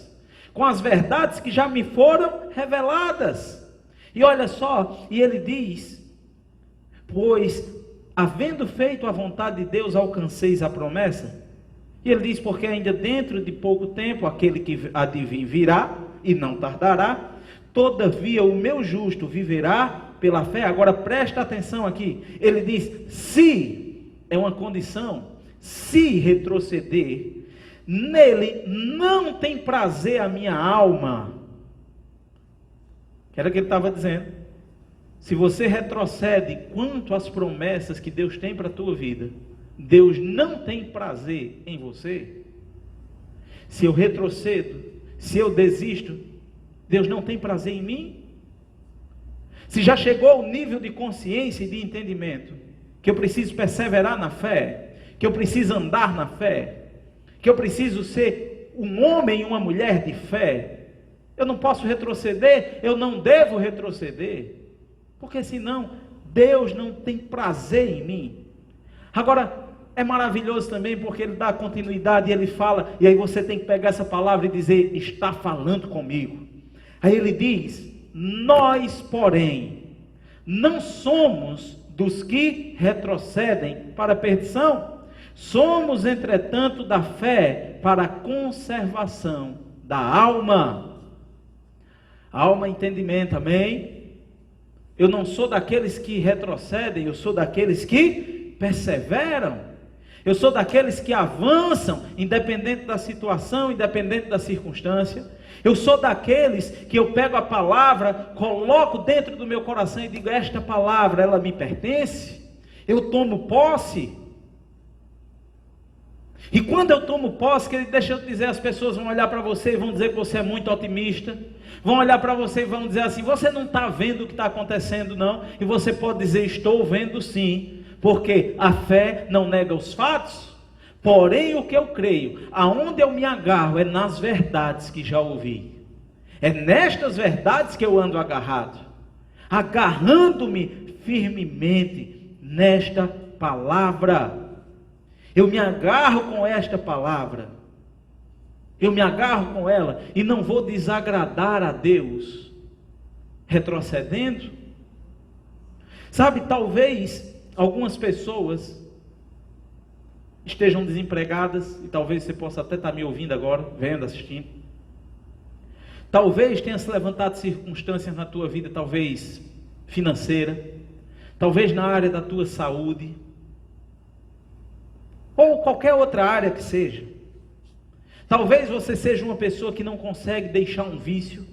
com as verdades que já me foram reveladas. E olha só, e ele diz, pois, havendo feito a vontade de Deus, alcanceis a promessa. E ele diz, porque ainda dentro de pouco tempo, aquele que há de vir virá, e não tardará, todavia o meu justo viverá pela fé. Agora presta atenção aqui, ele diz, se, é uma condição, se retroceder, nele não tem prazer a minha alma. Que era o que ele estava dizendo. Se você retrocede quanto às promessas que Deus tem para a tua vida, Deus não tem prazer em você. Se eu retrocedo, se eu desisto, Deus não tem prazer em mim. Se já chegou ao nível de consciência e de entendimento, que eu preciso perseverar na fé, que eu preciso andar na fé, que eu preciso ser um homem e uma mulher de fé, eu não posso retroceder, eu não devo retroceder, porque senão Deus não tem prazer em mim. Agora, é maravilhoso também porque ele dá continuidade e ele fala, e aí você tem que pegar essa palavra e dizer, está falando comigo. Aí ele diz, nós, porém, não somos dos que retrocedem para a perdição, somos, entretanto, da fé para a conservação da alma. Alma, entendimento, amém? Eu não sou daqueles que retrocedem, eu sou daqueles que perseveram. Eu sou daqueles que avançam, independente da situação, independente da circunstância. Eu sou daqueles que eu pego a palavra, coloco dentro do meu coração e digo, esta palavra, ela me pertence. Eu tomo posse. E quando eu tomo posse, querido, deixa eu te dizer, as pessoas vão olhar para você e vão dizer que você é muito otimista. Vão olhar para você e vão dizer assim, você não está vendo o que está acontecendo não. E você pode dizer, estou vendo sim, porque a fé não nega os fatos. Porém o que eu creio, aonde eu me agarro é nas verdades que já ouvi. É nestas verdades que eu ando agarrado. Agarrando-me firmemente nesta palavra. Eu me agarro com esta palavra. Eu me agarro com ela e não vou desagradar a Deus retrocedendo. Sabe, talvez algumas pessoas estejam desempregadas e talvez você possa até estar me ouvindo agora, vendo, assistindo. Talvez tenha se levantado circunstâncias na tua vida, talvez financeira, talvez na área da tua saúde. ou qualquer outra área que seja. Talvez você seja uma pessoa que não consegue deixar um vício,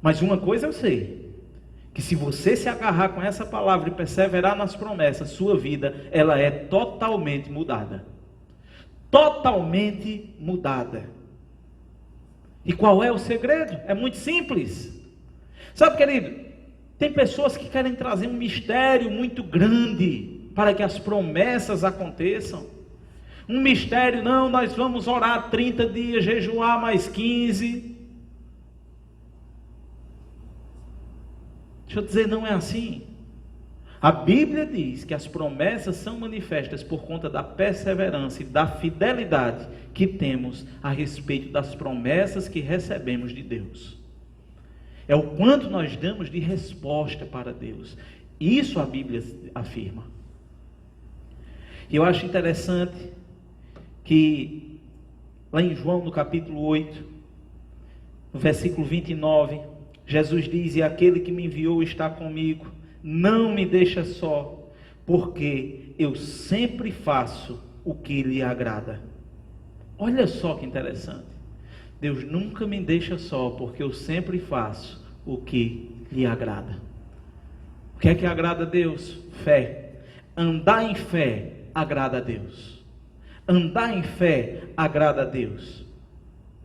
mas uma coisa eu sei, que se você se agarrar com essa palavra e perseverar nas promessas, sua vida, ela é totalmente mudada. Totalmente mudada. E qual é o segredo? É muito simples. Sabe, querido, tem pessoas que querem trazer um mistério muito grande para que as promessas aconteçam. Um mistério, não, nós vamos orar 30 dias, jejuar mais 15. Deixa eu dizer, não é assim. A Bíblia diz que as promessas são manifestas por conta da perseverança e da fidelidade que temos a respeito das promessas que recebemos de Deus. É o quanto nós damos de resposta para Deus. Isso a Bíblia afirma. E eu acho interessante que lá em João no capítulo 8, no versículo 29, Jesus diz: e aquele que me enviou está comigo, não me deixa só, porque eu sempre faço o que lhe agrada. Olha só que interessante. Deus nunca me deixa só, porque eu sempre faço o que lhe agrada. O que é que agrada a Deus? Fé. Andar em fé agrada a Deus. Andar em fé agrada a Deus.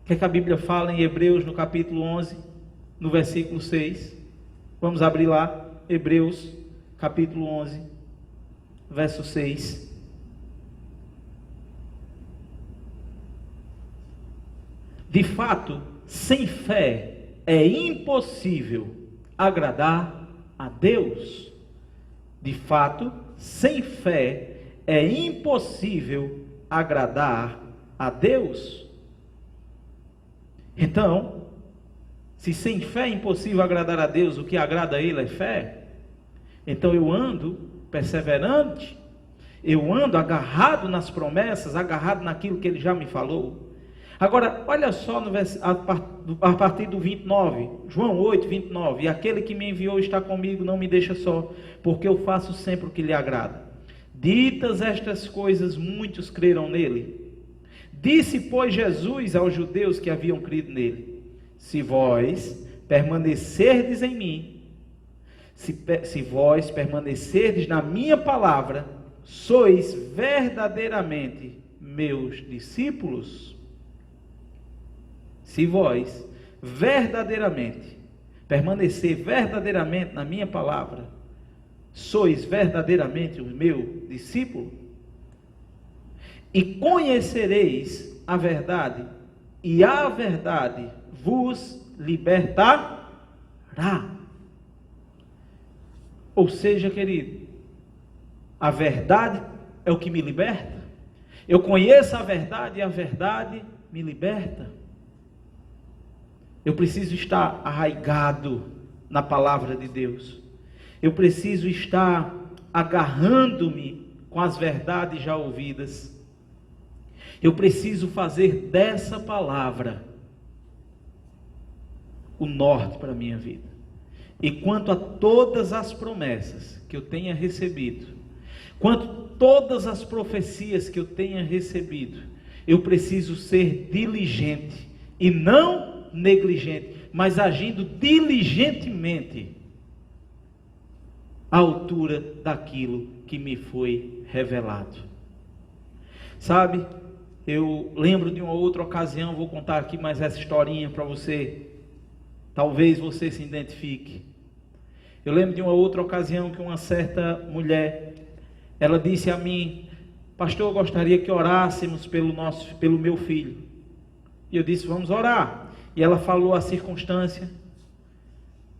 O que é que a Bíblia fala em Hebreus no capítulo 11, no versículo 6? Vamos abrir lá, Hebreus capítulo 11, verso 6. De fato, sem fé é impossível agradar a Deus. De fato, sem fé é impossível agradar a Deus. Então, se sem fé é impossível agradar a Deus, o que agrada a Ele é fé. Então eu ando perseverante, eu ando agarrado nas promessas, agarrado naquilo que Ele já me falou. Agora, olha só a partir do 29, João 8, 29, e aquele que me enviou está comigo, não me deixa só, porque eu faço sempre o que lhe agrada. Ditas estas coisas, muitos creram nele. Disse, pois, Jesus aos judeus que haviam crido nele: se vós permanecerdes em mim, se vós permanecerdes na minha palavra, sois verdadeiramente meus discípulos. Se vós verdadeiramente permanecer verdadeiramente na minha palavra, sois verdadeiramente o meu discípulo, e conhecereis a verdade, e a verdade vos libertará. Ou seja, querido, a verdade é o que me liberta. Eu conheço a verdade e a verdade me liberta. Eu preciso estar arraigado na palavra de Deus. Eu preciso estar agarrando-me com as verdades já ouvidas. Eu preciso fazer dessa palavra o norte para a minha vida. E quanto a todas as promessas que eu tenha recebido, quanto a todas as profecias que eu tenha recebido, eu preciso ser diligente e não negligente, mas agindo diligentemente à altura daquilo que me foi revelado. Sabe, eu lembro de uma outra ocasião, vou contar aqui mais essa historinha para você, talvez você se identifique. Eu lembro de uma outra ocasião que uma certa mulher, ela disse a mim: pastor, eu gostaria que orássemos pelo meu filho. E eu disse: vamos orar. E ela falou a circunstância,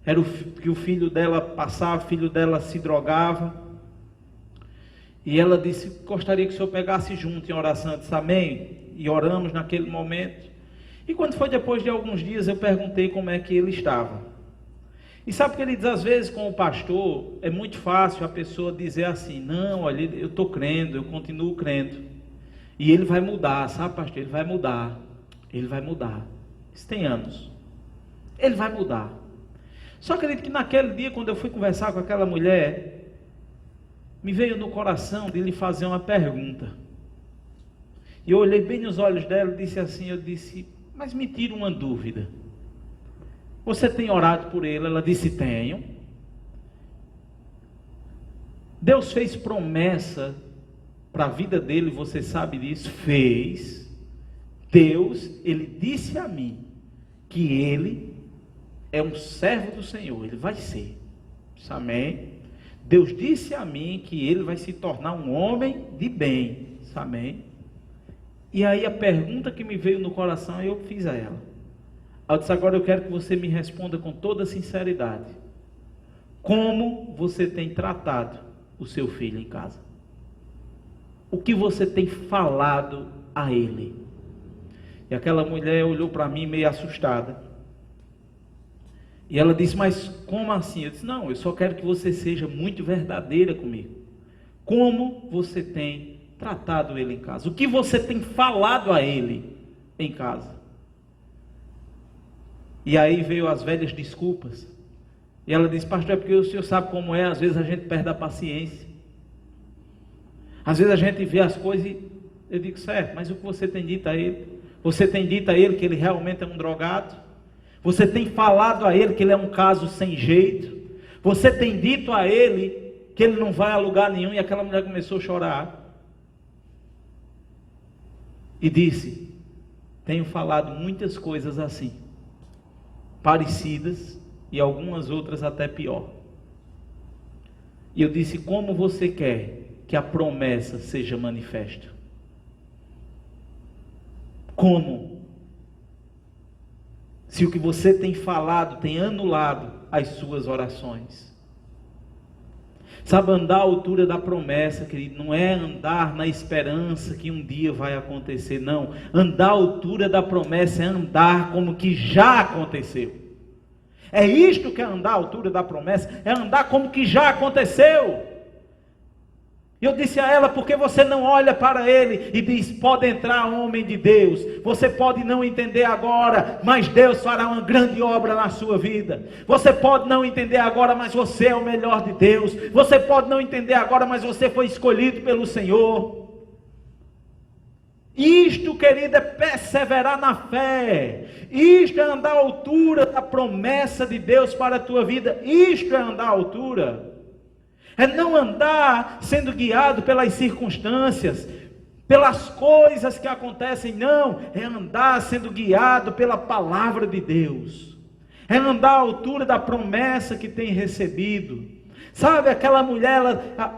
era que o filho dela passava, o filho dela se drogava, e ela disse: gostaria que o senhor pegasse junto em oração. Eu disse: amém, e oramos naquele momento. E quando foi depois de alguns dias, eu perguntei como é que ele estava. E sabe, queridos, às vezes com o pastor, é muito fácil a pessoa dizer assim: não, olha, eu estou crendo, eu continuo crendo, e ele vai mudar, sabe, pastor, ele vai mudar, isso tem anos, ele vai mudar. Só acredito que naquele dia, quando eu fui conversar com aquela mulher, me veio no coração de lhe fazer uma pergunta. E eu olhei bem nos olhos dela e disse assim, eu disse, mas me tira uma dúvida. Você tem orado por ele? Ela disse, tenho. Deus fez promessa para a vida dele, você sabe disso? Fez. Deus, ele disse a mim que ele é um servo do Senhor, ele vai ser. Amém? Deus disse a mim que ele vai se tornar um homem de bem. Amém? E aí a pergunta que me veio no coração, eu fiz a ela. Eu disse, agora eu quero que você me responda com toda sinceridade. Como você tem tratado o seu filho em casa? O que você tem falado a ele? E aquela mulher olhou para mim meio assustada. E ela disse, mas como assim? Eu disse, não, eu só quero que você seja muito verdadeira comigo. Como você tem tratado ele em casa? O que você tem falado a ele em casa? E aí veio as velhas desculpas. E ela disse, pastor, é porque o senhor sabe como é, às vezes a gente perde a paciência. Às vezes a gente vê as coisas e eu digo, certo, mas o que você tem dito a ele? Você tem dito a ele que ele realmente é um drogado? Você tem falado a ele que ele é um caso sem jeito? Você tem dito a ele que ele não vai a lugar nenhum? E aquela mulher começou a chorar. E disse, tenho falado muitas coisas assim, parecidas e algumas outras até pior. E eu disse, como você quer que a promessa seja manifesta? Como? Se o que você tem falado tem anulado as suas orações. Sabe, andar à altura da promessa, querido, não é andar na esperança que um dia vai acontecer, não. Andar à altura da promessa é andar como que já aconteceu. É isto que é andar à altura da promessa, é andar como que já aconteceu. E eu disse a ela, porque você não olha para ele e diz, pode entrar homem de Deus, você pode não entender agora, mas Deus fará uma grande obra na sua vida. Você pode não entender agora, mas você é o melhor de Deus. Você pode não entender agora, mas você foi escolhido pelo Senhor. Isto, querido, é perseverar na fé. Isto é andar à altura da promessa de Deus para a tua vida. Isto é andar à altura. É não andar sendo guiado pelas circunstâncias, pelas coisas que acontecem, não. É andar sendo guiado pela palavra de Deus. É andar à altura da promessa que tem recebido. Sabe, aquela mulher,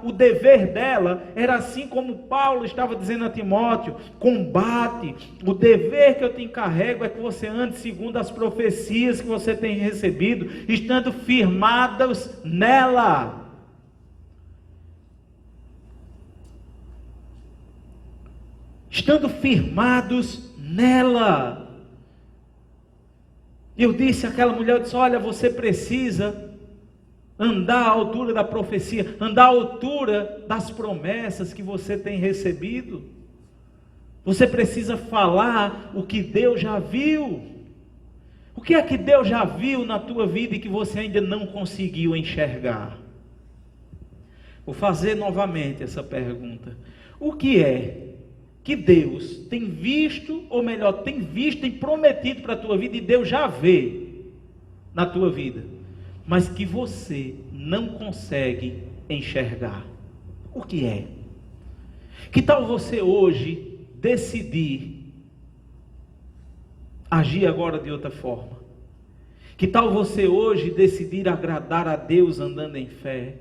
o dever dela era assim como Paulo estava dizendo a Timóteo, combate, o dever que eu te encarrego é que você ande segundo as profecias que você tem recebido, estando firmados nela. Estando firmados nela. Eu disse àquela mulher, eu disse, olha, você precisa andar à altura da profecia, andar à altura das promessas que você tem recebido. Você precisa falar o que Deus já viu. O que é que Deus já viu na tua vida e que você ainda não conseguiu enxergar? Vou fazer novamente essa pergunta. O que é que Deus tem visto, ou melhor, tem visto e prometido para a tua vida, e Deus já vê na tua vida, mas que você não consegue enxergar? O que é? Que tal você hoje decidir agir agora de outra forma? Que tal você hoje decidir agradar a Deus andando em fé?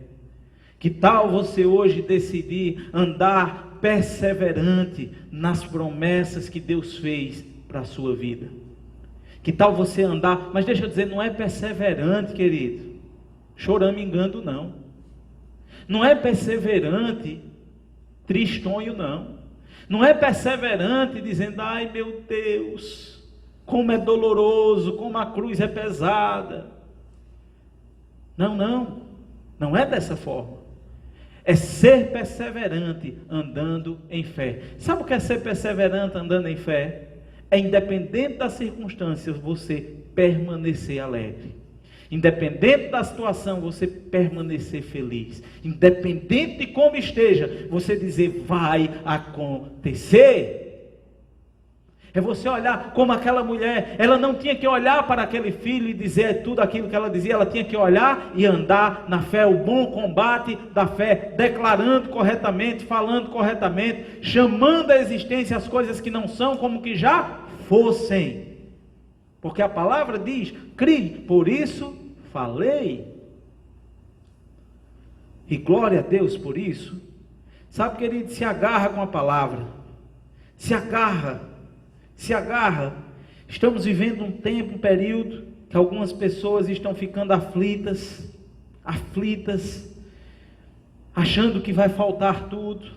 Que tal você hoje decidir andar perseverante nas promessas que Deus fez para a sua vida? Que tal você andar, mas deixa eu dizer, não é perseverante, querido, choramingando não. Não é perseverante tristonho não. Não é perseverante dizendo, ai meu Deus, como é doloroso, como a cruz é pesada. Não é dessa forma. É ser perseverante andando em fé. Sabe o que é ser perseverante andando em fé? É independente das circunstâncias, você permanecer alegre. Independente da situação, você permanecer feliz. Independente de como esteja, você dizer, vai acontecer. É você olhar como aquela mulher, ela não tinha que olhar para aquele filho e dizer tudo aquilo que ela dizia, ela tinha que olhar e andar na fé, o bom combate da fé, declarando corretamente, falando corretamente, chamando à existência as coisas que não são como que já fossem. Porque a palavra diz, crie, por isso falei. E glória a Deus por isso. Sabe, querido, se agarra com a palavra. Se agarra. Estamos vivendo um tempo, um período, que algumas pessoas estão ficando aflitas, achando que vai faltar tudo,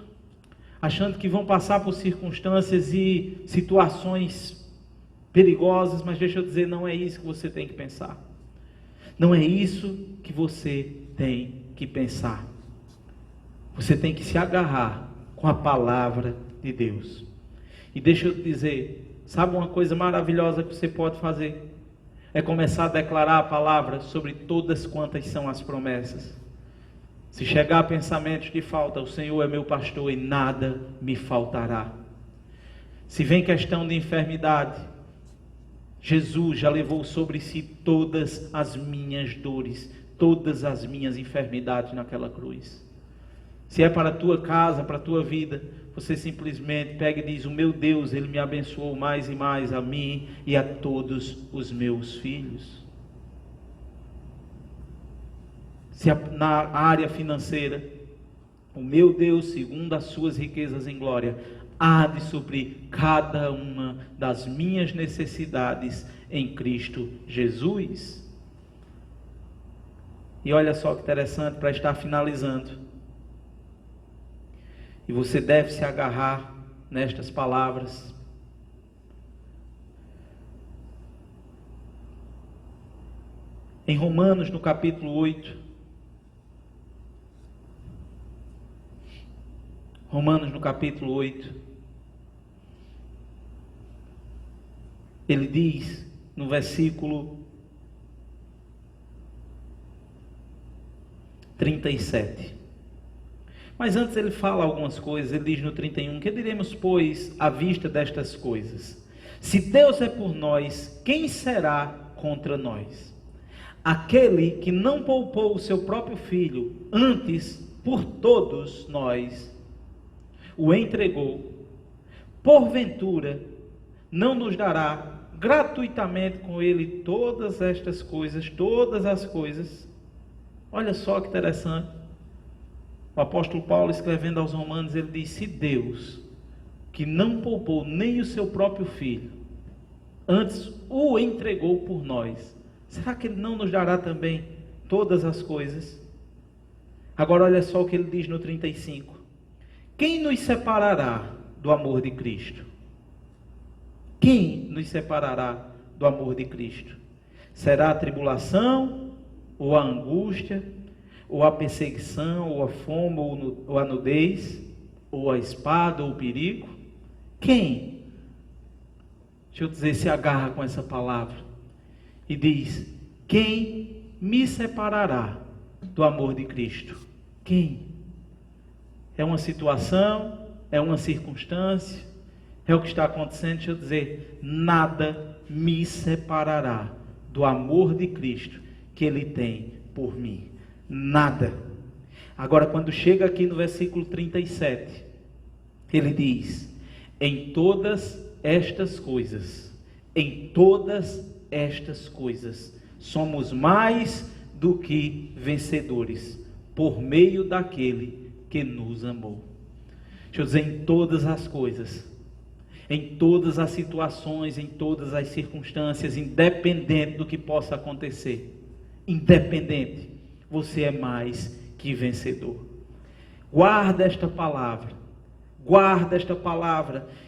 achando que vão passar por circunstâncias e situações perigosas, mas deixa eu dizer, não é isso que você tem que pensar. Não é isso que você tem que pensar. Você tem que se agarrar com a palavra de Deus. E deixa eu te dizer, sabe uma coisa maravilhosa que você pode fazer? É começar a declarar a palavra sobre todas quantas são as promessas. Se chegar a pensamentos de falta, o Senhor é meu pastor e nada me faltará. Se vem questão de enfermidade, Jesus já levou sobre si todas as minhas dores, todas as minhas enfermidades naquela cruz. Se é para a tua casa, para a tua vida, você simplesmente pega e diz, o meu Deus, Ele me abençoou mais e mais a mim e a todos os meus filhos. Se na área financeira, o meu Deus, segundo as suas riquezas em glória, há de suprir cada uma das minhas necessidades em Cristo Jesus. E olha só que interessante, para estar finalizando. E você deve se agarrar nestas palavras. Em Romanos, no capítulo 8. Romanos, no capítulo 8. Ele diz, no versículo 37. Mas antes ele fala algumas coisas, ele diz no 31, que diremos, pois, à vista destas coisas? Se Deus é por nós, quem será contra nós? Aquele que não poupou o seu próprio filho, antes, por todos nós, o entregou, porventura, não nos dará gratuitamente com ele todas estas coisas, todas as coisas? Olha só que interessante. O apóstolo Paulo, escrevendo aos Romanos, ele diz, se Deus, que não poupou nem o seu próprio filho, antes o entregou por nós, será que Ele não nos dará também todas as coisas? Agora olha só o que ele diz no 35. Quem nos separará do amor de Cristo? Quem nos separará do amor de Cristo? Será a tribulação, ou a angústia, ou a perseguição, ou a fome, ou a nudez, ou a espada, ou o perigo? Quem? Deixa eu dizer, se agarra com essa palavra e diz, quem me separará do amor de Cristo? Quem? É uma situação, é uma circunstância, é o que está acontecendo. Deixa eu dizer, nada me separará do amor de Cristo que Ele tem por mim. Nada. Agora, quando chega aqui no versículo 37, ele diz, em todas estas coisas, somos mais do que vencedores, por meio daquele que nos amou. Deixa eu dizer, em todas as coisas, em todas as situações, em todas as circunstâncias, independente do que possa acontecer, independente, você é mais que vencedor. Guarda esta palavra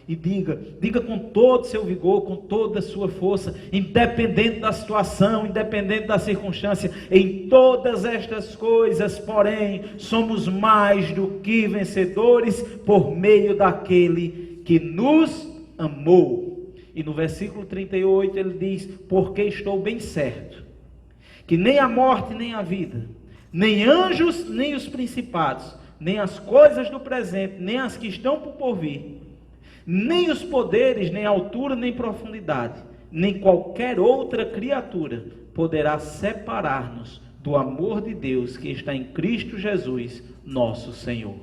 e diga com todo o seu vigor, com toda a sua força, independente da situação, independente da circunstância, em todas estas coisas, porém, somos mais do que vencedores por meio daquele que nos amou. E no versículo 38 ele diz, porque estou bem certo que nem a morte nem a vida, nem anjos nem os principados, nem as coisas do presente, nem as que estão por vir, nem os poderes, nem altura, nem profundidade, nem qualquer outra criatura poderá separar-nos do amor de Deus que está em Cristo Jesus, nosso Senhor.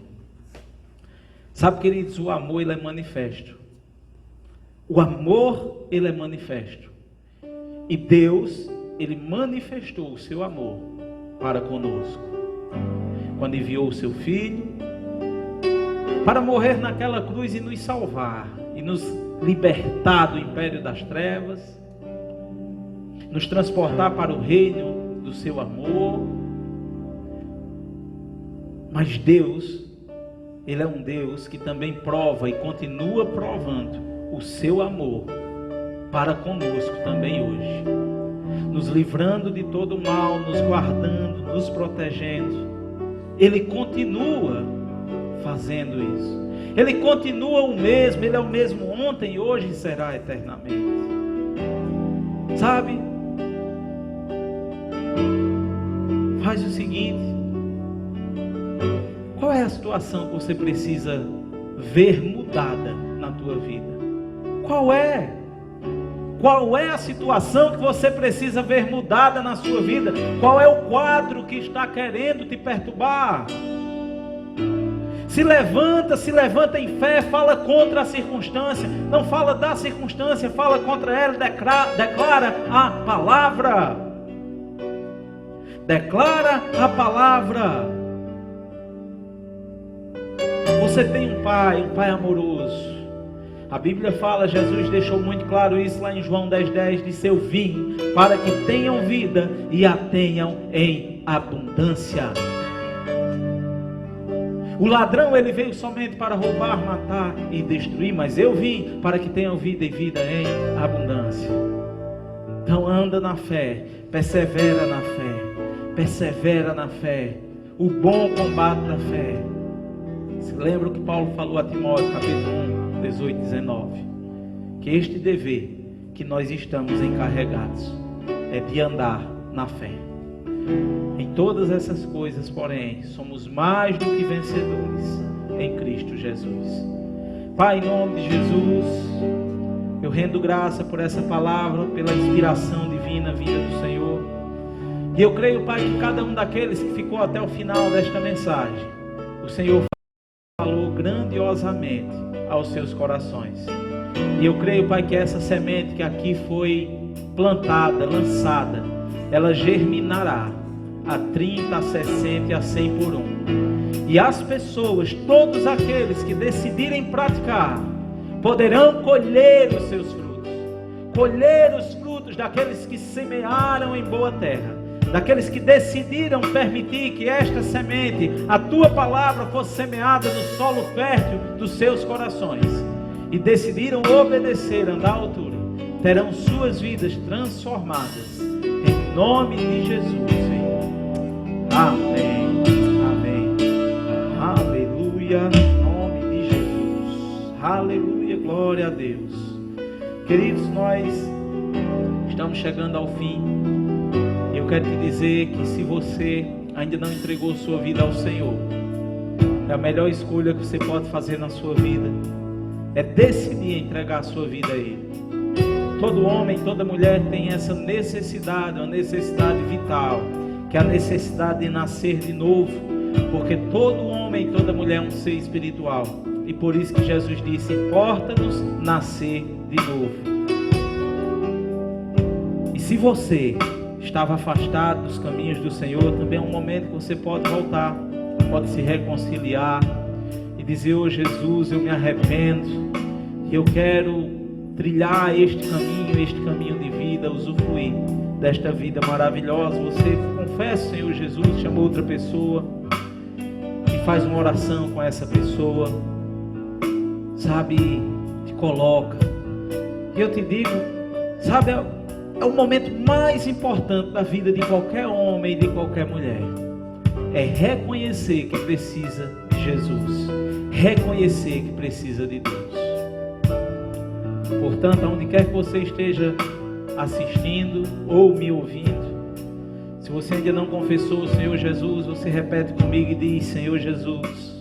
Sabe, queridos, o amor ele é manifesto. O amor ele é manifesto. E Deus, ele manifestou o seu amor para conosco, quando enviou o seu Filho para morrer naquela cruz e nos salvar, e nos libertar do império das trevas, nos transportar para o reino do seu amor. Mas Deus, ele é um Deus que também prova e continua provando o seu amor para conosco também hoje, nos livrando de todo o mal, nos guardando, nos protegendo. Ele continua fazendo isso. Ele continua o mesmo. Ele é o mesmo ontem, hoje e será eternamente. Sabe? Faz o seguinte: qual é a situação que você precisa ver mudada na tua vida? Qual é? Qual é a situação que você precisa ver mudada na sua vida? Qual é o quadro que está querendo te perturbar? Se levanta em fé, fala contra a circunstância. Não fala da circunstância, fala contra ela, declara a palavra. Declara a palavra. Você tem um pai amoroso. A Bíblia fala, Jesus deixou muito claro isso lá em João 10:10, disse: eu vim para que tenham vida e a tenham em abundância. O ladrão, ele veio somente para roubar, matar e destruir, mas eu vim para que tenham vida e vida em abundância. Então anda na fé, persevera na fé, persevera na fé, o bom combate da fé. Se lembra o que Paulo falou a Timóteo, capítulo 1, 18, 19, que este dever que nós estamos encarregados é de andar na fé. Em todas essas coisas, porém, somos mais do que vencedores em Cristo Jesus. Pai, em nome de Jesus, eu rendo graça por essa palavra, pela inspiração divina vinda do Senhor. E eu creio, Pai, que cada um daqueles que ficou até o final desta mensagem, o Senhor falou grandiosamente aos seus corações. E eu creio, Pai, que essa semente que aqui foi plantada, lançada, ela germinará a 30, a 60 e a 100 por um. E as pessoas, todos aqueles que decidirem praticar, poderão colher os seus frutos. Colher os frutos daqueles que semearam em boa terra, daqueles que decidiram permitir que esta semente, a tua palavra, fosse semeada no solo fértil dos seus corações, e decidiram obedecer, andar à altura, terão suas vidas transformadas, em nome de Jesus, Senhor. Amém, amém, aleluia, em nome de Jesus, aleluia, glória a Deus. Queridos, nós estamos chegando ao fim. Eu quero te dizer que se você ainda não entregou sua vida ao Senhor, a melhor escolha que você pode fazer na sua vida é decidir entregar a sua vida a Ele. Todo homem, toda mulher tem essa necessidade, uma necessidade vital, que é a necessidade de nascer de novo, porque todo homem, toda mulher é um ser espiritual, e por isso que Jesus disse: importa-nos nascer de novo. E se você estava afastado dos caminhos do Senhor, também é um momento que você pode voltar, pode se reconciliar e dizer: oh Jesus, eu me arrependo, e eu quero trilhar este caminho de vida, usufruir desta vida maravilhosa. Você confessa, Senhor Jesus, chama outra pessoa e faz uma oração com essa pessoa, sabe, te coloca. E eu te digo, sabe, é o momento mais importante da vida de qualquer homem e de qualquer mulher, é reconhecer que precisa de Jesus, reconhecer que precisa de Deus. Portanto, aonde quer que você esteja assistindo ou me ouvindo, Se você ainda não confessou o Senhor Jesus, você repete comigo e diz: Senhor Jesus,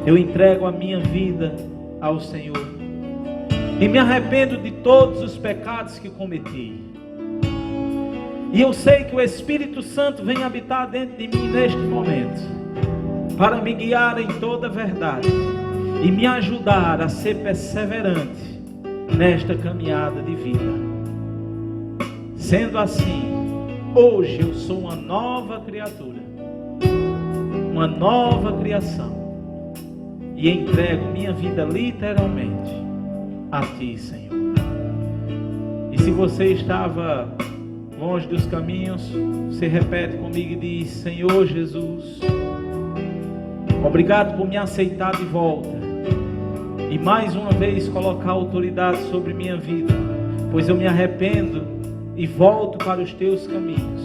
eu entrego a minha vida ao Senhor e me arrependo de todos os pecados que cometi. E eu sei que o Espírito Santo vem habitar dentro de mim neste momento, para me guiar em toda a verdade e me ajudar a ser perseverante nesta caminhada de vida. Sendo assim, hoje eu sou uma nova criatura, uma nova criação, e entrego minha vida literalmente a Ti, Senhor. E se você estava longe dos caminhos, você repete comigo e diz: Senhor Jesus, obrigado por me aceitar de volta e mais uma vez colocar autoridade sobre minha vida, pois eu me arrependo e volto para os Teus caminhos.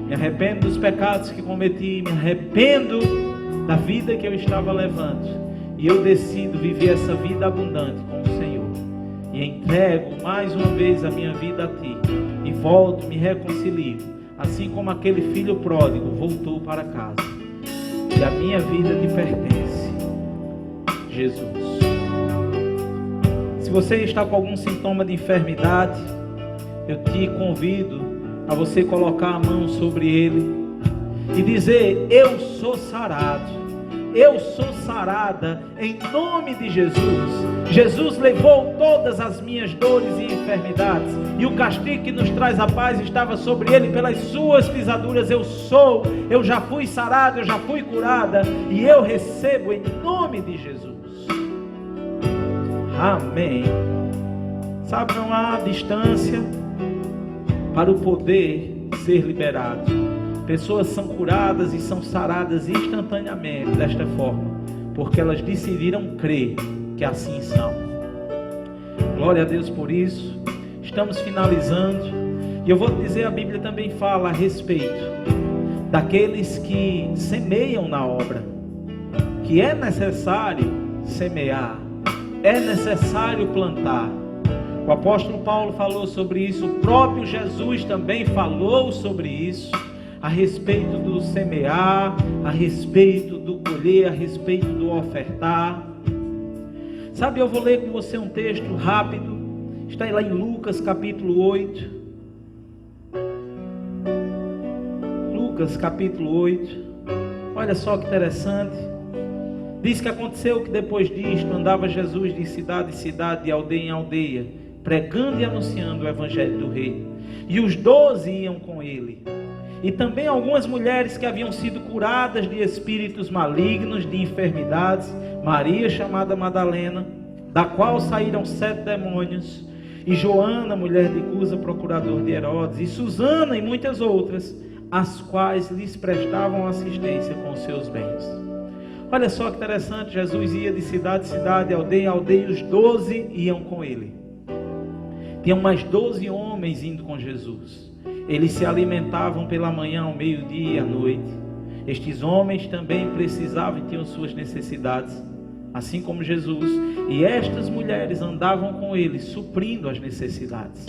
Me arrependo dos pecados que cometi, me arrependo da vida que eu estava levando, e eu decido viver essa vida abundante com o Senhor, e entrego mais uma vez a minha vida a Ti, e volto, me reconcilio, assim como aquele filho pródigo voltou para casa, e a minha vida Te pertence, Jesus. Se você está com algum sintoma de enfermidade, eu te convido a você colocar a mão sobre ele e dizer: eu sou sarado, eu sou sarada em nome de Jesus. Jesus levou todas as minhas dores e enfermidades, e o castigo que nos traz a paz estava sobre ele. Pelas suas pisaduras eu já fui sarado, eu já fui curada, e eu recebo em nome de Jesus. Amém. Sabe, não há distância para o poder ser liberado. Pessoas são curadas e são saradas instantaneamente desta forma, porque elas decidiram crer que assim são. Glória a Deus por isso. Estamos finalizando, e eu vou te dizer, a Bíblia também fala a respeito daqueles que semeiam na obra, que é necessário semear, é necessário plantar. O apóstolo Paulo falou sobre isso, o próprio Jesus também falou sobre isso, a respeito do semear, a respeito do colher, a respeito do ofertar. Sabe, eu vou ler com você um texto rápido, está lá em Lucas capítulo 8. Lucas capítulo 8, olha só que interessante. Diz que aconteceu que depois disto andava Jesus de cidade em cidade, de aldeia em aldeia, pregando e anunciando o evangelho do reino. E os 12 iam com ele. E também algumas mulheres que haviam sido curadas de espíritos malignos, de enfermidades. Maria, chamada Madalena, da qual saíram 7 demônios. E Joana, mulher de Cusa, procurador de Herodes. E Susana e muitas outras, as quais lhes prestavam assistência com seus bens. Olha só que interessante, Jesus ia de cidade em cidade, aldeia em aldeia, e os 12 iam com ele. Tinham mais 12 homens indo com Jesus. Eles se alimentavam pela manhã, ao meio-dia e à noite. Estes homens também precisavam e tinham suas necessidades, assim como Jesus. E estas mulheres andavam com ele, suprindo as necessidades.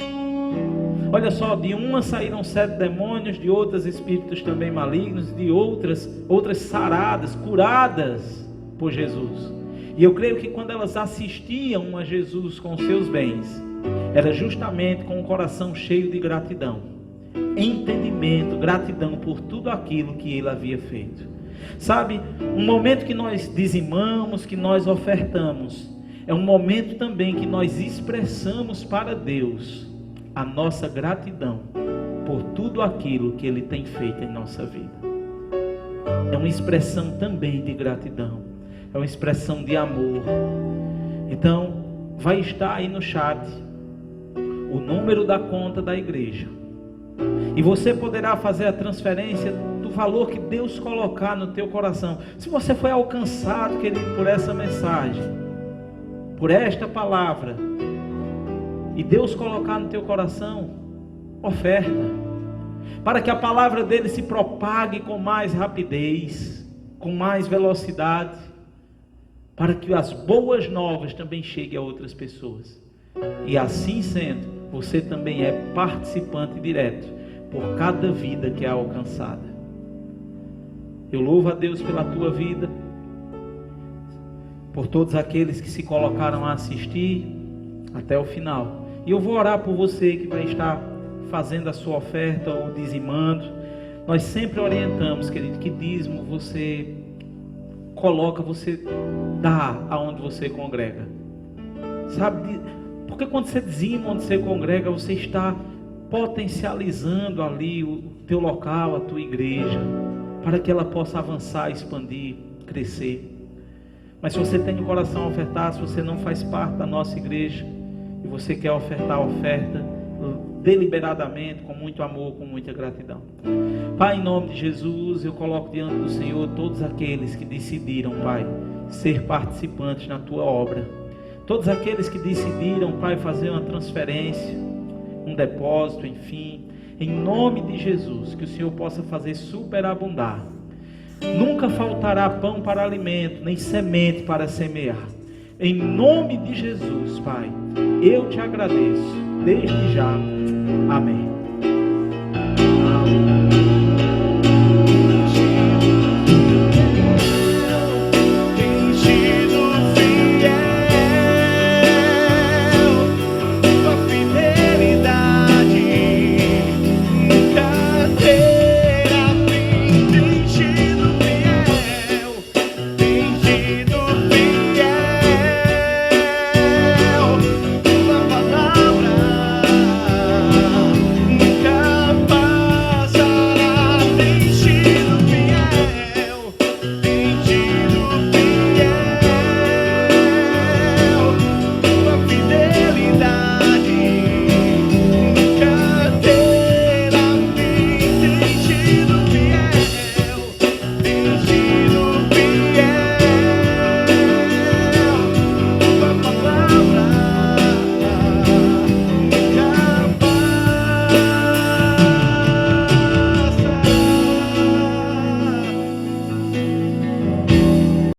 Olha só, de uma saíram 7 demônios, de outras espíritos também malignos, de outras saradas, curadas por Jesus. E eu creio que quando elas assistiam a Jesus com seus bens, era justamente com o coração cheio de gratidão, entendimento, gratidão por tudo aquilo que ele havia feito. Sabe, um momento que nós dizimamos, que nós ofertamos, é um momento também que nós expressamos para Deus a nossa gratidão por tudo aquilo que ele tem feito em nossa vida. É uma expressão também de gratidão, é uma expressão de amor. Então, vai estar aí no chat o número da conta da igreja, e você poderá fazer a transferência do valor que Deus colocar no teu coração. Se você foi alcançado, querido, por essa mensagem, por esta palavra, e Deus colocar no teu coração, oferta, para que a palavra dele se propague com mais rapidez, com mais velocidade, para que as boas novas também cheguem a outras pessoas. E assim sendo, você também é participante direto, por cada vida que é alcançada. Eu louvo a Deus pela tua vida, por todos aqueles que se colocaram a assistir até o final. E eu vou orar por você que vai estar fazendo a sua oferta ou dizimando. Nós sempre orientamos, querido, que dízimo você coloca, você dá aonde você congrega. Sabe? Porque quando você dizima onde você congrega, você está potencializando ali o teu local, a tua igreja, para que ela possa avançar, expandir, crescer. Mas se você tem o coração a ofertar, se você não faz parte da nossa igreja e você quer ofertar a oferta deliberadamente, com muito amor, com muita gratidão. Pai, em nome de Jesus, eu coloco diante do Senhor todos aqueles que decidiram, Pai, ser participantes na tua obra. Todos aqueles que decidiram, Pai, fazer uma transferência, um depósito, enfim, em nome de Jesus, que o Senhor possa fazer superabundar. Nunca faltará pão para alimento, nem semente para semear. Em nome de Jesus, Pai, eu te agradeço, desde já. Amém.